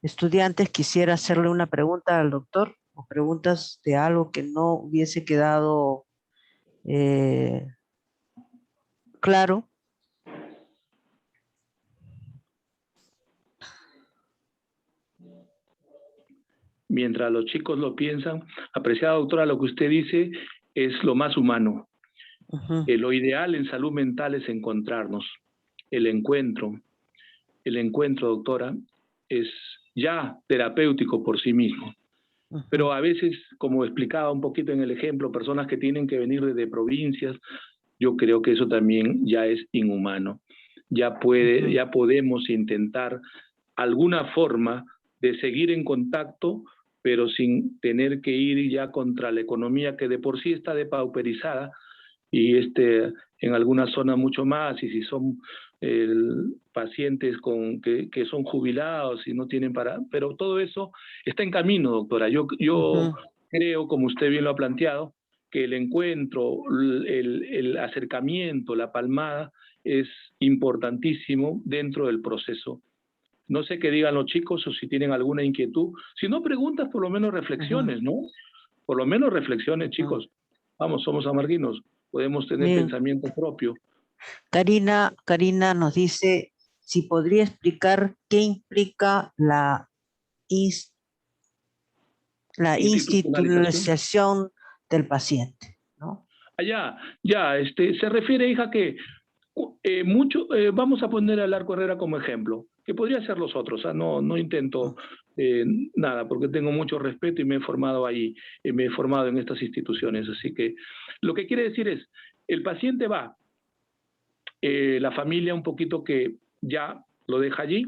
estudiantes quisiera hacerle una pregunta al doctor o preguntas de algo que no hubiese quedado claro. Mientras los chicos lo piensan, apreciada doctora, lo que usted dice es lo más humano. Lo ideal en salud mental es encontrarnos. El encuentro, doctora, es ya terapéutico por sí mismo. Pero a veces, como explicaba un poquito en el ejemplo, personas que tienen que venir desde provincias, yo creo que eso también ya es inhumano. Ya podemos intentar alguna forma de seguir en contacto, pero sin tener que ir ya contra la economía que de por sí está depauperizada y en algunas zonas mucho más, y si son pacientes que son jubilados y no tienen para... Pero todo eso está en camino, doctora. Yo creo, como usted bien lo ha planteado, que el encuentro, el acercamiento, la palmada es importantísimo dentro del proceso. No sé qué digan los chicos o si tienen alguna inquietud. Si no preguntas, por lo menos reflexiones, ¿no? Por lo menos reflexiones, chicos. Vamos, somos amarguinos. Podemos tener pensamiento propio. Karina nos dice si podría explicar qué implica la institucionalización del paciente, ¿no? Se refiere, hija, que vamos a poner al Arco Herrera como ejemplo, que podría ser los otros, no intento nada, porque tengo mucho respeto y me he formado ahí, me he formado en estas instituciones, así que lo que quiere decir es, el paciente va, la familia un poquito que ya lo deja allí,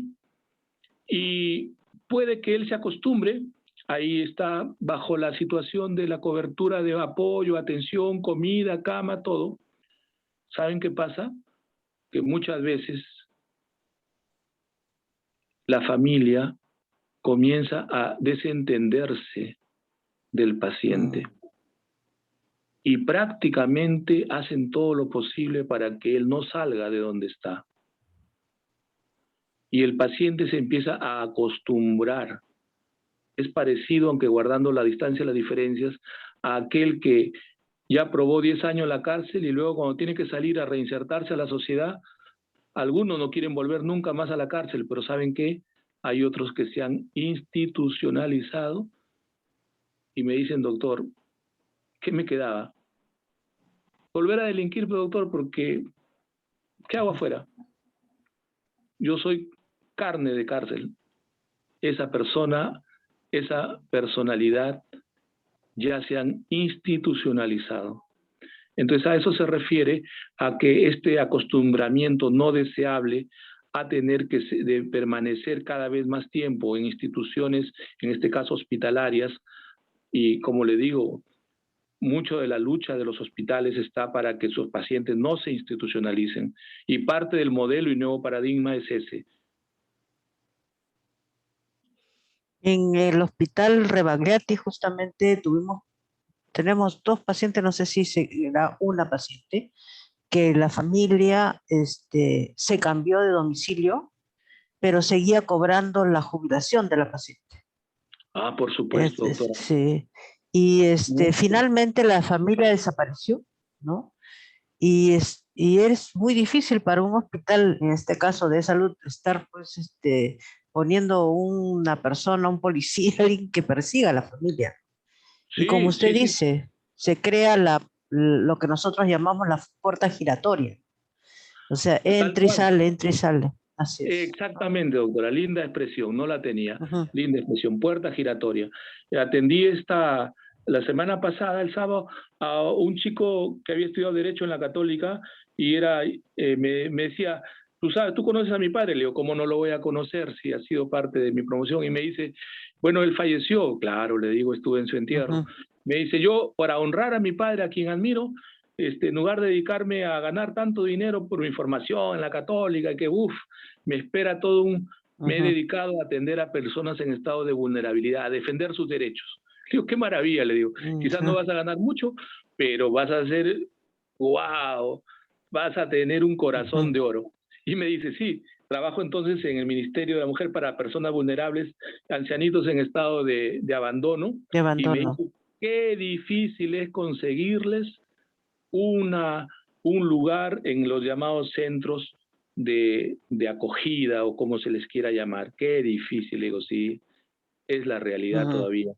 y puede que él se acostumbre, ahí está bajo la situación de la cobertura de apoyo, atención, comida, cama, todo. ¿Saben qué pasa? Que muchas veces la familia comienza a desentenderse del paciente y prácticamente hacen todo lo posible para que él no salga de donde está. Y el paciente se empieza a acostumbrar. Es parecido, aunque guardando la distancia y las diferencias, a aquel que ya probó 10 años en la cárcel y luego cuando tiene que salir a reinsertarse a la sociedad, algunos no quieren volver nunca más a la cárcel, pero ¿saben qué? Hay otros que se han institucionalizado y me dicen, doctor, ¿qué me quedaba? Volver a delinquir, doctor, porque ¿qué hago afuera? Yo soy carne de cárcel. Esa persona esa personalidad ya se han institucionalizado. Entonces a eso se refiere a que este acostumbramiento no deseable a tener que de permanecer cada vez más tiempo en instituciones, en este caso hospitalarias, y como le digo, mucho de la lucha de los hospitales está para que sus pacientes no se institucionalicen, y parte del modelo y nuevo paradigma es ese. En el hospital Rebagliati justamente tenemos 2 pacientes, no sé si era una paciente, que la familia se cambió de domicilio, pero seguía cobrando la jubilación de la paciente. Ah, por supuesto, doctora. Sí. Y finalmente la familia desapareció, ¿no? Y es muy difícil para un hospital, en este caso de salud, estar pues poniendo una persona, un policía, alguien que persiga a la familia. Y como Sí, usted sí, sí. dice, se crea lo que nosotros llamamos la puerta giratoria. O sea, Tal entra y cual. sale, entra y sale. Así es. Exactamente, doctora. Linda expresión, no la tenía. Ujú. Linda expresión, puerta giratoria. Atendí la semana pasada, el sábado, a un chico que había estudiado Derecho en la Católica y me decía, tú conoces a mi padre. Le digo, ¿cómo no lo voy a conocer si ha sido parte de mi promoción? Y me dice, bueno, él falleció. Claro, le digo, estuve en su entierro. Ujú. Me dice, yo, para honrar a mi padre, a quien admiro, en lugar de dedicarme a ganar tanto dinero por mi formación en la Católica, que me espera me he Ujú. dedicado a atender a personas en estado de vulnerabilidad, a defender sus derechos. Le digo, qué maravilla, le digo. Quizás no Ujú. vas a ganar mucho, pero vas a ser, wow, vas a tener un corazón Ujú. de oro. Y me dice, sí, trabajo entonces en el Ministerio de la Mujer para personas vulnerables, ancianitos en estado de abandono. De Y me abandono. dice, qué difícil es conseguirles un lugar en los llamados centros de acogida o como se les quiera llamar. Qué difícil, digo, sí, es la realidad Ujú. todavía.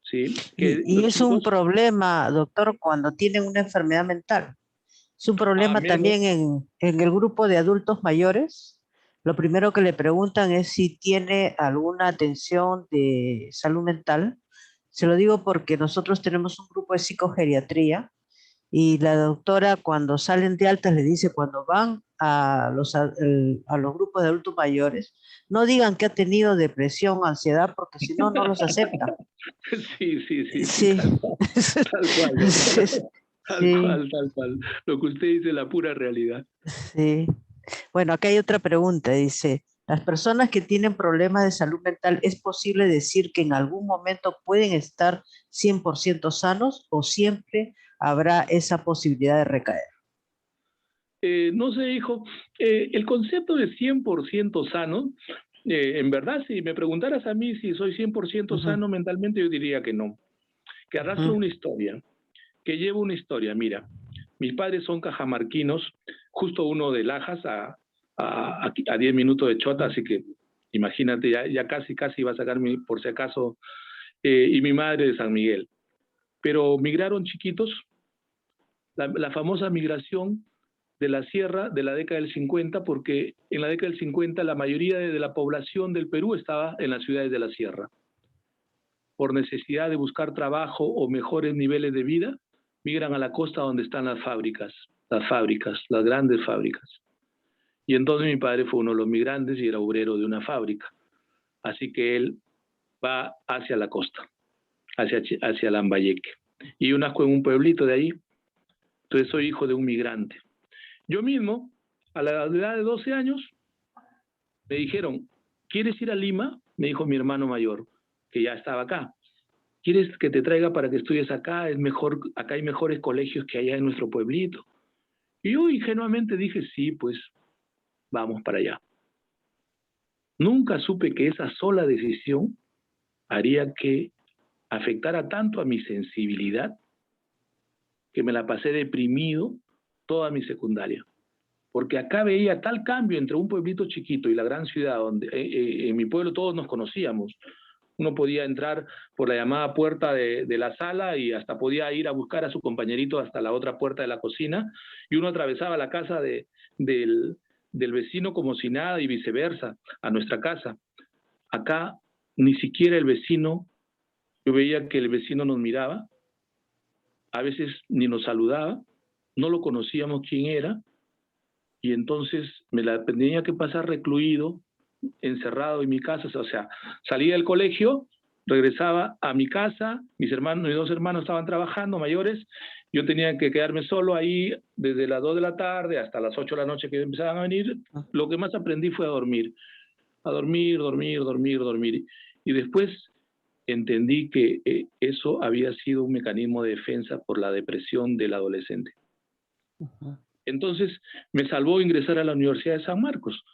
¿Sí? Que Y los es un chicos, problema, doctor, cuando tienen una enfermedad mental. Es un problema menos, también en el grupo de adultos mayores. Lo primero que le preguntan es si tiene alguna atención de salud mental. Se lo digo porque nosotros tenemos un grupo de psicogeriatría y la doctora cuando salen de altas le dice cuando van a los grupos de adultos mayores, no digan que ha tenido depresión, ansiedad, porque si no, no los aceptan. sí, sí, sí, sí, Sí, tal cual, doctora. Tal sí, cual, tal cual. Lo que usted dice es la pura realidad. sí. Bueno, acá hay otra pregunta, dice, ¿las personas que tienen problemas de salud mental es posible decir que en algún momento pueden estar 100% sanos o siempre habrá esa posibilidad de recaer? No sé, hijo, el concepto de 100% sano, en verdad, si me preguntaras a mí si soy 100% Ujú. sano mentalmente, yo diría que no, que arrastro Ujú. una historia, que llevo una historia. Mira, mis padres son cajamarquinos, justo uno de Lajas a 10 minutos de Chota, así que imagínate, ya casi va a sacar por si acaso, y mi madre de San Miguel. Pero migraron chiquitos, la famosa migración de la sierra de la década del 50, porque en la década del 50 la mayoría de la población del Perú estaba en las ciudades de la sierra. Por necesidad de buscar trabajo o mejores niveles de vida, migran a la costa donde están las fábricas, las grandes fábricas. Y entonces mi padre fue uno de los migrantes y era obrero de una fábrica. Así que él va hacia la costa, hacia Lambayeque. Y yo nazco en un pueblito de ahí, entonces soy hijo de un migrante. Yo mismo, a la edad de 12 años, me dijeron, ¿quieres ir a Lima? Me dijo mi hermano mayor, que ya estaba acá. ¿Quieres que te traiga para que estudies acá? Es mejor, acá hay mejores colegios que allá en nuestro pueblito. Y yo ingenuamente dije, sí, pues vamos para allá. Nunca supe que esa sola decisión haría que afectara tanto a mi sensibilidad que me la pasé deprimido toda mi secundaria. Porque acá veía tal cambio entre un pueblito chiquito y la gran ciudad, donde en mi pueblo todos nos conocíamos. Uno podía entrar por la llamada puerta de la sala y hasta podía ir a buscar a su compañerito hasta la otra puerta de la cocina, y uno atravesaba la casa del vecino como si nada y viceversa, a nuestra casa. Acá ni siquiera el vecino, yo veía que el vecino nos miraba, a veces ni nos saludaba, no lo conocíamos quién era, y entonces me la tenía que pasar recluido, encerrado en mi casa, o sea, salía del colegio, regresaba a mi casa, mis dos hermanos estaban trabajando, mayores, yo tenía que quedarme solo ahí desde las 2 de la tarde hasta las 8 de la noche que empezaban a venir. Lo que más aprendí fue a dormir, dormir. Y después entendí que eso había sido un mecanismo de defensa por la depresión del adolescente. Entonces me salvó ingresar a la Universidad de San Marcos.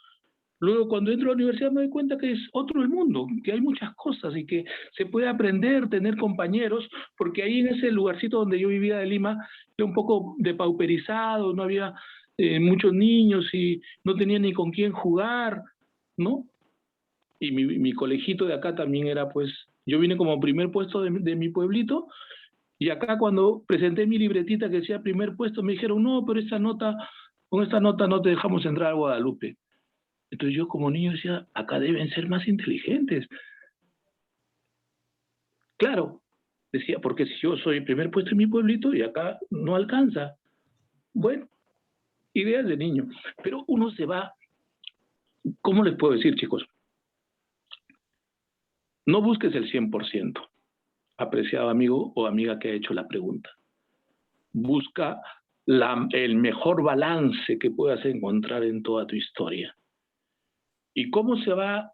Luego, cuando entro a la universidad, me doy cuenta que es otro el mundo, que hay muchas cosas y que se puede aprender, tener compañeros, porque ahí en ese lugarcito donde yo vivía de Lima, era un poco depauperizado, no había muchos niños y no tenía ni con quién jugar, ¿no? Y mi colegito de acá también era, pues, yo vine como primer puesto de mi pueblito, y acá cuando presenté mi libretita que decía primer puesto, me dijeron, no, pero con esta nota no te dejamos entrar a Guadalupe. Entonces yo como niño decía, acá deben ser más inteligentes. Claro, decía, porque si yo soy primer puesto en mi pueblito y acá no alcanza. Bueno, ideas de niño. Pero uno se va, ¿cómo les puedo decir, chicos? No busques el 100%, apreciado amigo o amiga que ha hecho la pregunta. Busca el mejor balance que puedas encontrar en toda tu historia. ¿Y cómo te vas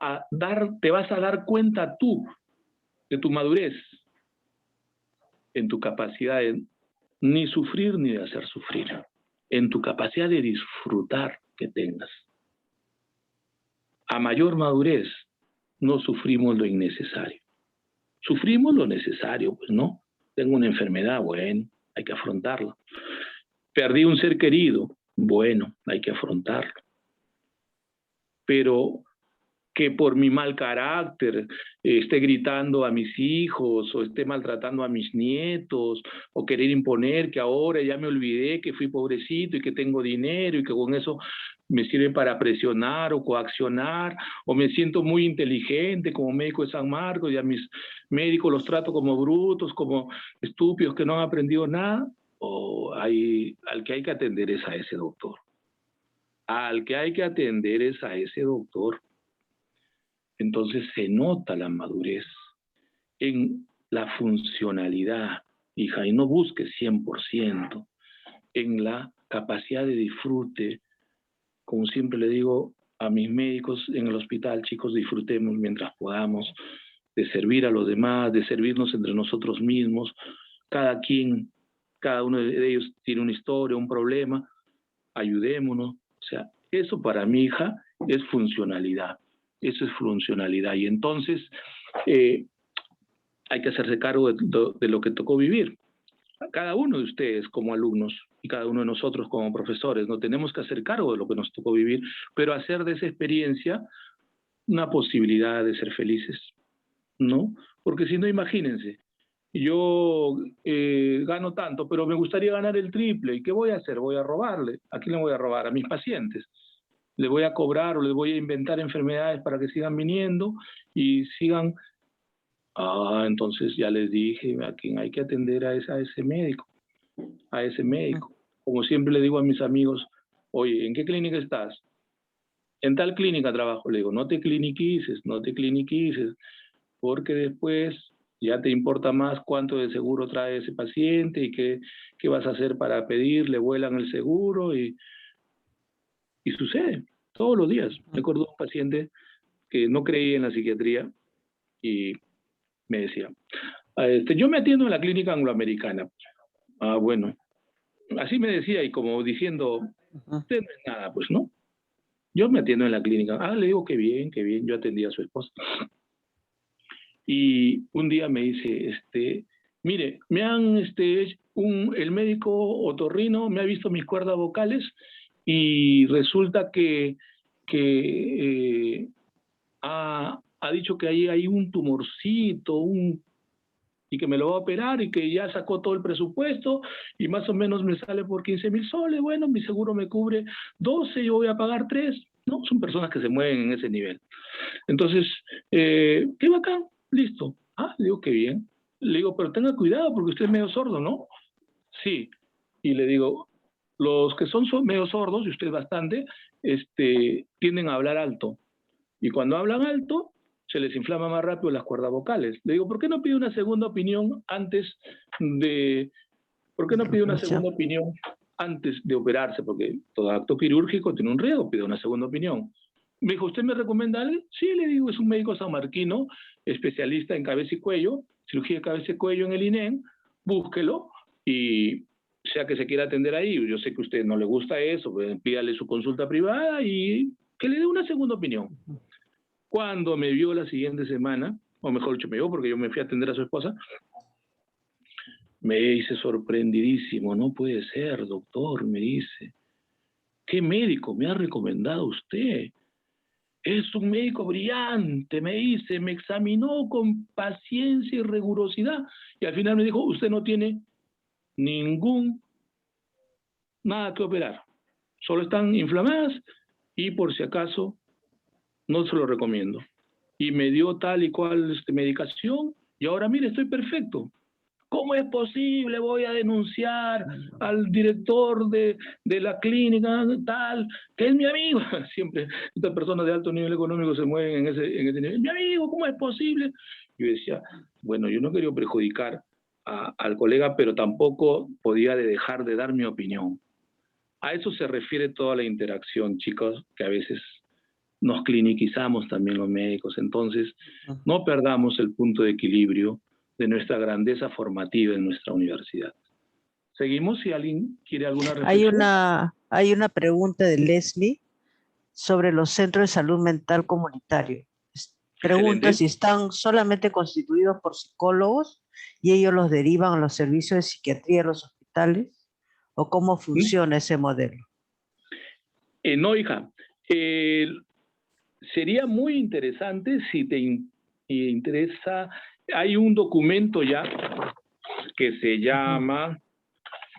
a dar cuenta tú de tu madurez? En tu capacidad de ni sufrir ni de hacer sufrir, en tu capacidad de disfrutar que tengas. A mayor madurez, no sufrimos lo innecesario. Sufrimos lo necesario, pues no. Tengo una enfermedad, bueno, hay que afrontarlo. Perdí un ser querido, bueno, hay que afrontarlo. Pero que por mi mal carácter esté gritando a mis hijos o esté maltratando a mis nietos o querer imponer que ahora ya me olvidé que fui pobrecito y que tengo dinero y que con eso me sirve para presionar o coaccionar, o me siento muy inteligente como médico de San Marcos y a mis médicos los trato como brutos, como estúpidos que no han aprendido nada, o al que hay que atender es a ese doctor. Al que hay que atender es a ese doctor. Entonces se nota la madurez en la funcionalidad, hija, y no busques 100%, en la capacidad de disfrute. Como siempre le digo a mis médicos en el hospital, chicos, disfrutemos mientras podamos, de servir a los demás, de servirnos entre nosotros mismos. Cada uno de ellos tiene una historia, un problema, ayudémonos. O sea, eso para mi hija es funcionalidad. Eso es funcionalidad. Y entonces hay que hacerse cargo de lo que tocó vivir. Cada uno de ustedes como alumnos y cada uno de nosotros como profesores, no tenemos que hacer cargo de lo que nos tocó vivir, pero hacer de esa experiencia una posibilidad de ser felices, ¿no? Porque si no, imagínense, yo gano tanto, pero me gustaría ganar el triple. ¿Y qué voy a hacer? Voy a robarle. ¿A quién le voy a robar? A mis pacientes. Le voy a cobrar o les voy a inventar enfermedades para que sigan viniendo y sigan. Entonces ya les dije a quien hay que atender a ese médico, a ese médico. Como siempre le digo a mis amigos, oye, ¿en qué clínica estás? En tal clínica trabajo. Le digo, no te cliniquices, porque después ya te importa más cuánto de seguro trae ese paciente y qué vas a hacer para pedirle, vuelan el seguro y sucede todos los días. Me acuerdo de un paciente que no creía en la psiquiatría y me decía, yo me atiendo en la clínica angloamericana. Bueno, así me decía y como diciendo, usted no es nada, pues, ¿no? Yo me atiendo en la clínica. Le digo, qué bien, yo atendía a su esposa. Y un día me dice, mire, me han, el médico otorrino me ha visto mis cuerdas vocales y resulta que ha dicho que ahí hay un tumorcito, y que me lo va a operar y que ya sacó todo el presupuesto y más o menos me sale por 15,000 soles. Bueno, mi seguro me cubre 12, yo voy a pagar 3. ¿no? Son personas que se mueven en ese nivel. Entonces, qué bacán, listo. Ah, le digo, qué bien. Le digo, pero tenga cuidado porque usted es medio sordo, ¿no? Sí. Y le digo, los que son medio sordos, y usted es bastante, tienden a hablar alto. Y cuando hablan alto, se les inflama más rápido las cuerdas vocales. Le digo, ¿por qué no pide una segunda opinión antes de... ¿Por qué no pide una segunda opinión antes de operarse? Porque todo acto quirúrgico tiene un riesgo, pide una segunda opinión. Me dijo, ¿usted me recomienda a alguien? Sí, le digo, es un médico sanmarquino, especialista en cabeza y cuello, cirugía de cabeza y cuello en el INEM, búsquelo y sea que se quiera atender ahí. Yo sé que a usted no le gusta eso, pues, pídale su consulta privada y que le dé una segunda opinión. Cuando me vio la siguiente semana, o mejor dicho, me vio porque yo me fui a atender a su esposa, me dice sorprendidísimo, no puede ser, doctor, me dice. ¿Qué médico me ha recomendado usted? Es un médico brillante, me dice, me examinó con paciencia y rigurosidad y al final me dijo, usted no tiene nada que operar, solo están inflamadas y por si acaso no se lo recomiendo. Y me dio tal y cual medicación y ahora mire, estoy perfecto. ¿Cómo es posible? Voy a denunciar al director de la clínica tal, que es mi amigo. Siempre estas personas de alto nivel económico se mueven en ese nivel. Mi amigo, ¿cómo es posible? Yo decía, bueno, yo no quería perjudicar al colega, pero tampoco podía dejar de dar mi opinión. A eso se refiere toda la interacción, chicos, que a veces nos clinicizamos también los médicos. Entonces, no perdamos el punto de equilibrio de nuestra grandeza formativa en nuestra universidad. Seguimos, si alguien quiere alguna reflexión. Hay una pregunta de Leslie sobre los centros de salud mental comunitario. Pregunta Excelente. si están solamente constituidos por psicólogos y ellos los derivan a los servicios de psiquiatría de los hospitales, o cómo funciona ese modelo. No, hija. Sería muy interesante si te interesa. Hay un documento ya que se llama,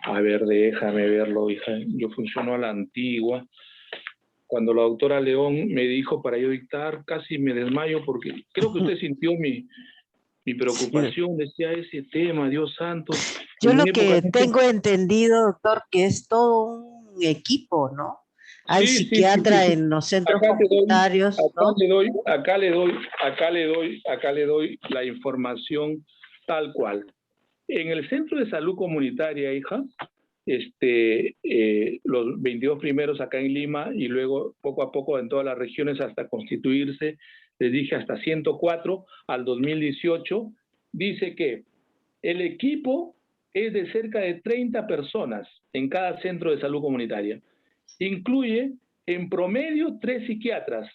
a ver, déjame verlo, hija, yo funciono a la antigua. Cuando la doctora León me dijo para yo dictar, casi me desmayo porque creo que usted sintió mi preocupación, decía ese tema, Dios santo. Yo lo que tengo entendido, doctor, que es todo un equipo, ¿no? Hay psiquiatra en los centros comunitarios, ¿no? Acá le doy la información tal cual. En el centro de salud comunitaria, hija, los 22 primeros acá en Lima y luego poco a poco en todas las regiones hasta constituirse, les dije hasta 104 al 2018, dice que el equipo es de cerca de 30 personas en cada centro de salud comunitaria. Incluye en promedio 3 psiquiatras,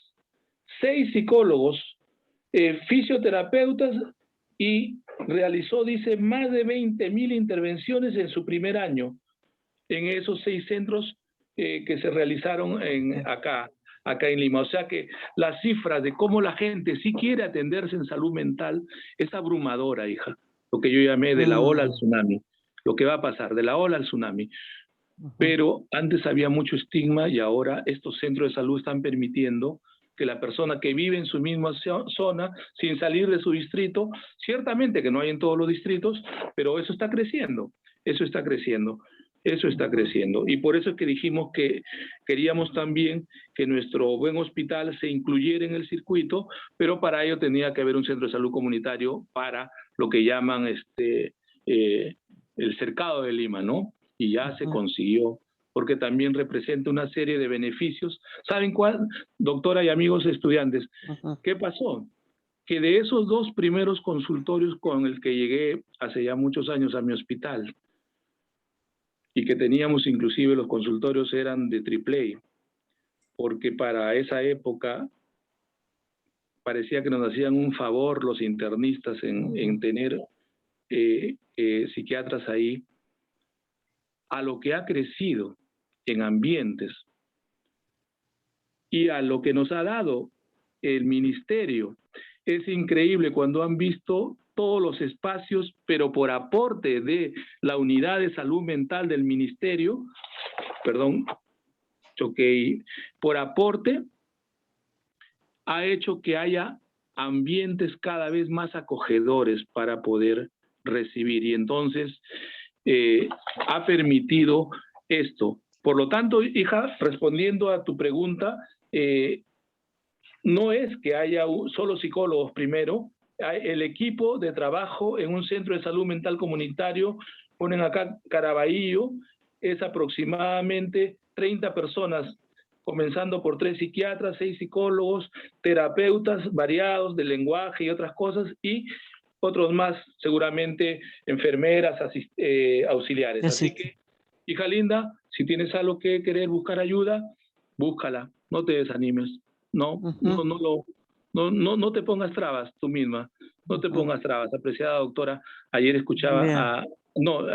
6 psicólogos, fisioterapeutas y realizó, dice, más de 20.000 intervenciones en su primer año en esos 6 centros que se realizaron acá en Lima. O sea que la cifra de cómo la gente sí quiere atenderse en salud mental es abrumadora, hija. Lo que yo llamé de la ola al tsunami. Lo que va a pasar, de la ola al tsunami. Pero antes había mucho estigma y ahora estos centros de salud están permitiendo que la persona que vive en su misma zona, sin salir de su distrito, ciertamente que no hay en todos los distritos, pero eso está creciendo, eso está creciendo. Eso está creciendo. Y por eso es que dijimos que queríamos también que nuestro buen hospital se incluyera en el circuito, pero para ello tenía que haber un centro de salud comunitario para lo que llaman el cercado de Lima, ¿no? Y ya se consiguió, porque también representa una serie de beneficios. ¿Saben cuál, doctora y amigos estudiantes? ¿Qué pasó? Que de esos 2 primeros consultorios con el que llegué hace ya muchos años a mi hospital, y que teníamos inclusive los consultorios eran de AAA, porque para esa época parecía que nos hacían un favor los internistas en tener psiquiatras ahí, a lo que ha crecido en ambientes y a lo que nos ha dado el ministerio. Es increíble cuando han visto todos los espacios, pero por aporte de la unidad de salud mental del ministerio, por aporte ha hecho que haya ambientes cada vez más acogedores para poder recibir, y entonces ha permitido esto. Por lo tanto, hija, respondiendo a tu pregunta, no es que haya solo psicólogos primero. El equipo de trabajo en un centro de salud mental comunitario, ponen acá Caraballo, es aproximadamente 30 personas, comenzando por 3 psiquiatras, 6 psicólogos, terapeutas variados de lenguaje y otras cosas, y otros más, seguramente enfermeras, auxiliares. Así que, hija linda, si tienes algo que querer buscar ayuda, búscala, no te desanimes, no te pongas trabas tú misma, no te pongas trabas. Apreciada doctora, ayer escuchaba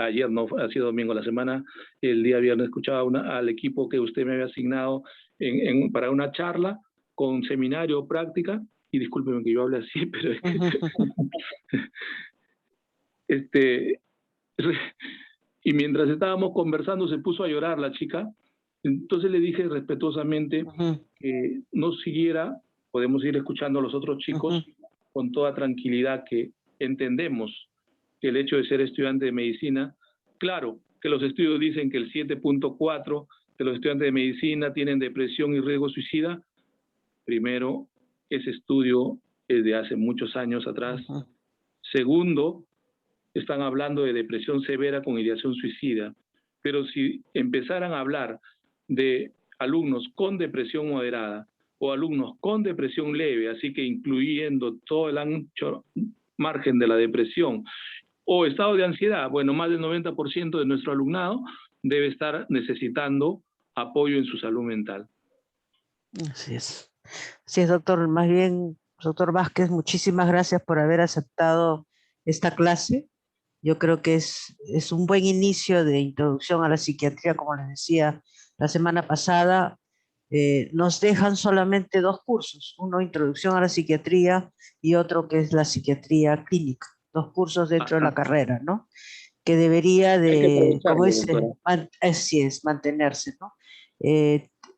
ayer no, ha sido domingo, la semana, el día viernes escuchaba al equipo que usted me había asignado para una charla con seminario práctica, y discúlpeme que yo hable así, pero es que y mientras estábamos conversando se puso a llorar la chica. Entonces le dije respetuosamente que no siguiera, podemos ir escuchando a los otros chicos con toda tranquilidad, que entendemos que el hecho de ser estudiante de medicina, claro, que los estudios dicen que el 7.4 de los estudiantes de medicina tienen depresión y riesgo suicida. Primero, ese estudio es de hace muchos años atrás. Segundo, están hablando de depresión severa con ideación suicida. Pero si empezaran a hablar de alumnos con depresión moderada o alumnos con depresión leve, así que incluyendo todo el ancho margen de la depresión, o estado de ansiedad, bueno, más del 90% de nuestro alumnado debe estar necesitando apoyo en su salud mental. Así es. Así es, doctor. Más bien, doctor Vázquez, muchísimas gracias por haber aceptado esta clase. Yo creo que es un buen inicio de introducción a la psiquiatría, como les decía la semana pasada. Nos dejan solamente 2 cursos, uno introducción a la psiquiatría y otro que es la psiquiatría clínica, 2 cursos dentro de la carrera, ¿no? Que debería de, como dice, así es, mantenerse, ¿no?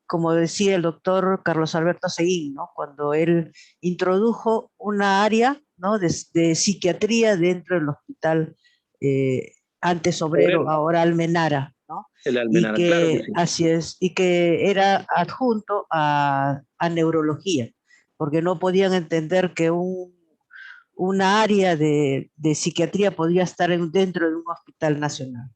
Como decía el doctor Carlos Alberto Seguín, ¿no? Cuando él introdujo una área, ¿no? de psiquiatría dentro del hospital, antes Obrero, ahora Almenara, ¿no? El Almenara, y que, claro que sí. así es, y que era adjunto a neurología, porque no podían entender que una área de psiquiatría podía estar dentro de un hospital nacional.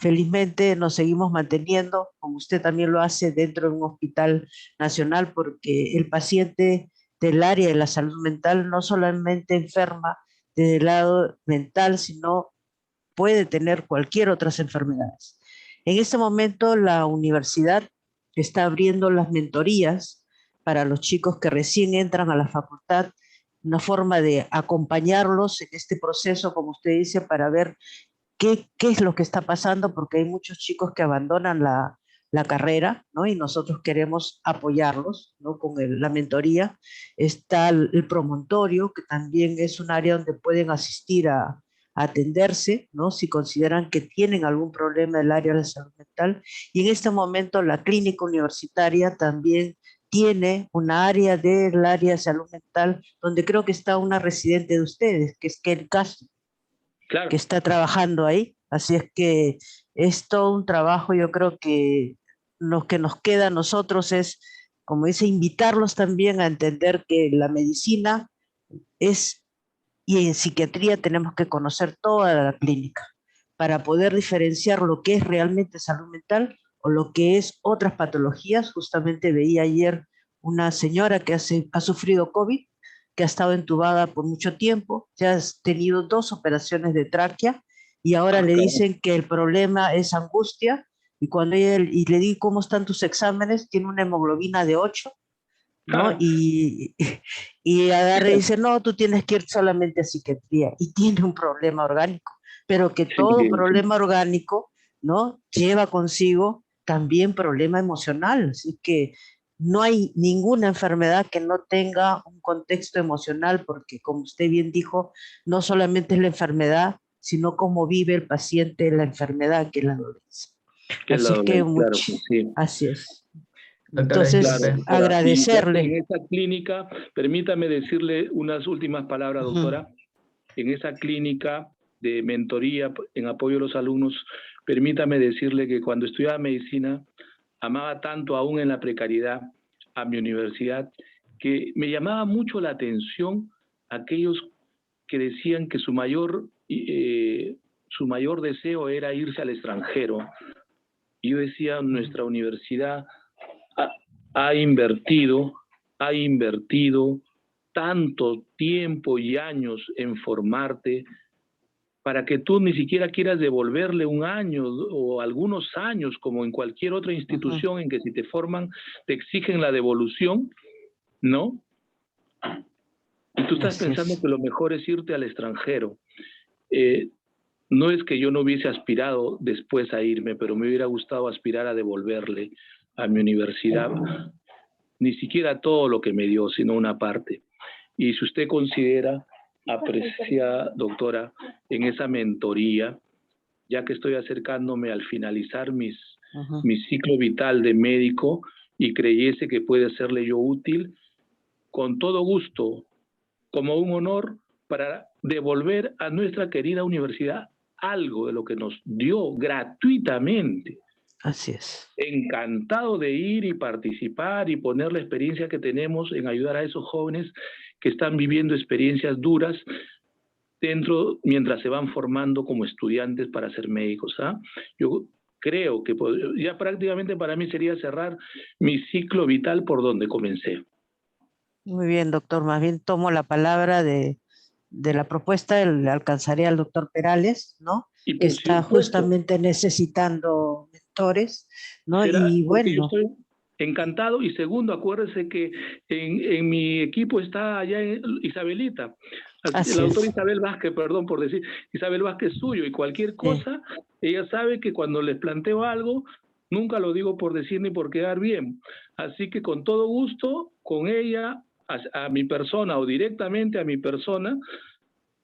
Felizmente nos seguimos manteniendo, como usted también lo hace, dentro de un hospital nacional, porque el paciente del área de la salud mental no solamente enferma desde el lado mental, sino puede tener cualquier otras enfermedades. En este momento la universidad está abriendo las mentorías para los chicos que recién entran a la facultad, una forma de acompañarlos en este proceso, como usted dice, para ver qué es lo que está pasando, porque hay muchos chicos que abandonan la carrera, ¿no? Y nosotros queremos apoyarlos, ¿no? Con la mentoría. Está el promontorio, que también es un área donde pueden asistir a atenderse, ¿no? Si consideran que tienen algún problema del área de la salud mental. Y en este momento la clínica universitaria también tiene una área del área de salud mental, donde creo que está una residente de ustedes, que es Kelly Castro, claro, que está trabajando ahí. Así es que es todo un trabajo. Yo creo que lo que nos queda a nosotros es, como dice, invitarlos también a entender que la medicina es, y en psiquiatría tenemos que conocer toda la clínica para poder diferenciar lo que es realmente salud mental o lo que es otras patologías. Justamente veía ayer una señora que ha sufrido COVID, que ha estado entubada por mucho tiempo, ya ha tenido 2 operaciones de tráquea y ahora le dicen que el problema es angustia, y cuando y le di cómo están tus exámenes, tiene una hemoglobina de 8, ¿no? Y agarra y dice, no, tú tienes que ir solamente a psiquiatría, y tiene un problema orgánico, pero que todo problema orgánico, ¿no? Lleva consigo también problema emocional, así que no hay ninguna enfermedad que no tenga un contexto emocional, porque como usted bien dijo, no solamente es la enfermedad, sino cómo vive el paciente la enfermedad, que es la dolencia. Así es que claro que sí. así es. Entonces, Claro, doctora. agradecerle. Y en esa clínica, permítame decirle unas últimas palabras, doctora. En esa clínica de mentoría en apoyo a los alumnos, permítame decirle que cuando estudiaba medicina, amaba tanto aún en la precariedad a mi universidad, que me llamaba mucho la atención aquellos que decían que su mayor deseo era irse al extranjero. Y yo decía, nuestra universidad ha invertido tanto tiempo y años en formarte para que tú ni siquiera quieras devolverle un año o algunos años, como en cualquier otra institución en que si te forman te exigen la devolución, ¿no? Y tú estás pensando que lo mejor es irte al extranjero. No es que yo no hubiese aspirado después a irme, pero me hubiera gustado aspirar a devolverle a mi universidad ni siquiera todo lo que me dio, sino una parte. Y si usted considera, aprecia, doctora, en esa mentoría, ya que estoy acercándome al finalizar mi ciclo vital de médico y creyese que puede serle yo útil, con todo gusto, como un honor, para devolver a nuestra querida universidad algo de lo que nos dio gratuitamente. Así es. Encantado de ir y participar y poner la experiencia que tenemos en ayudar a esos jóvenes que están viviendo experiencias duras mientras se van formando como estudiantes para ser médicos. Yo creo que ya prácticamente para mí sería cerrar mi ciclo vital por donde comencé. Muy bien, doctor. Más bien tomo la palabra de la propuesta, le alcanzaré al doctor Perales, ¿no? Y Que está justamente necesitando mentores, ¿no? Y bueno. Yo estoy encantado. Y segundo, acuérdese que en mi equipo está allá Isabelita, la doctora Isabel Vázquez, perdón por decir, Isabel Vázquez suyo, y cualquier cosa, ella sabe que cuando les planteo algo, nunca lo digo por decir ni por quedar bien. Así que con todo gusto, con ella, a mi persona o directamente a mi persona,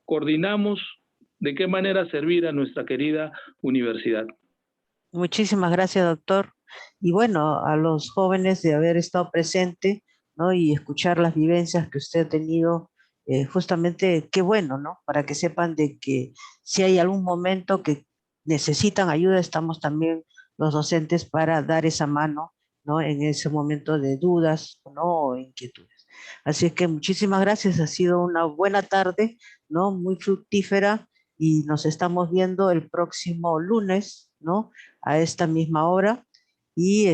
coordinamos de qué manera servir a nuestra querida universidad. Muchísimas gracias, doctor. Y bueno, a los jóvenes de haber estado presente, ¿no? Y escuchar las vivencias que usted ha tenido, justamente qué bueno, ¿no? Para que sepan de que si hay algún momento que necesitan ayuda, estamos también los docentes para dar esa mano, ¿no? En ese momento de dudas, ¿no? O inquietudes. Así es que muchísimas gracias, ha sido una buena tarde, ¿no? Muy fructífera, y nos estamos viendo el próximo lunes, ¿no? A esta misma hora. Y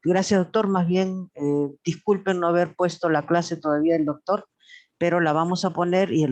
gracias, doctor. Más bien, disculpen no haber puesto la clase todavía el doctor, pero la vamos a poner y el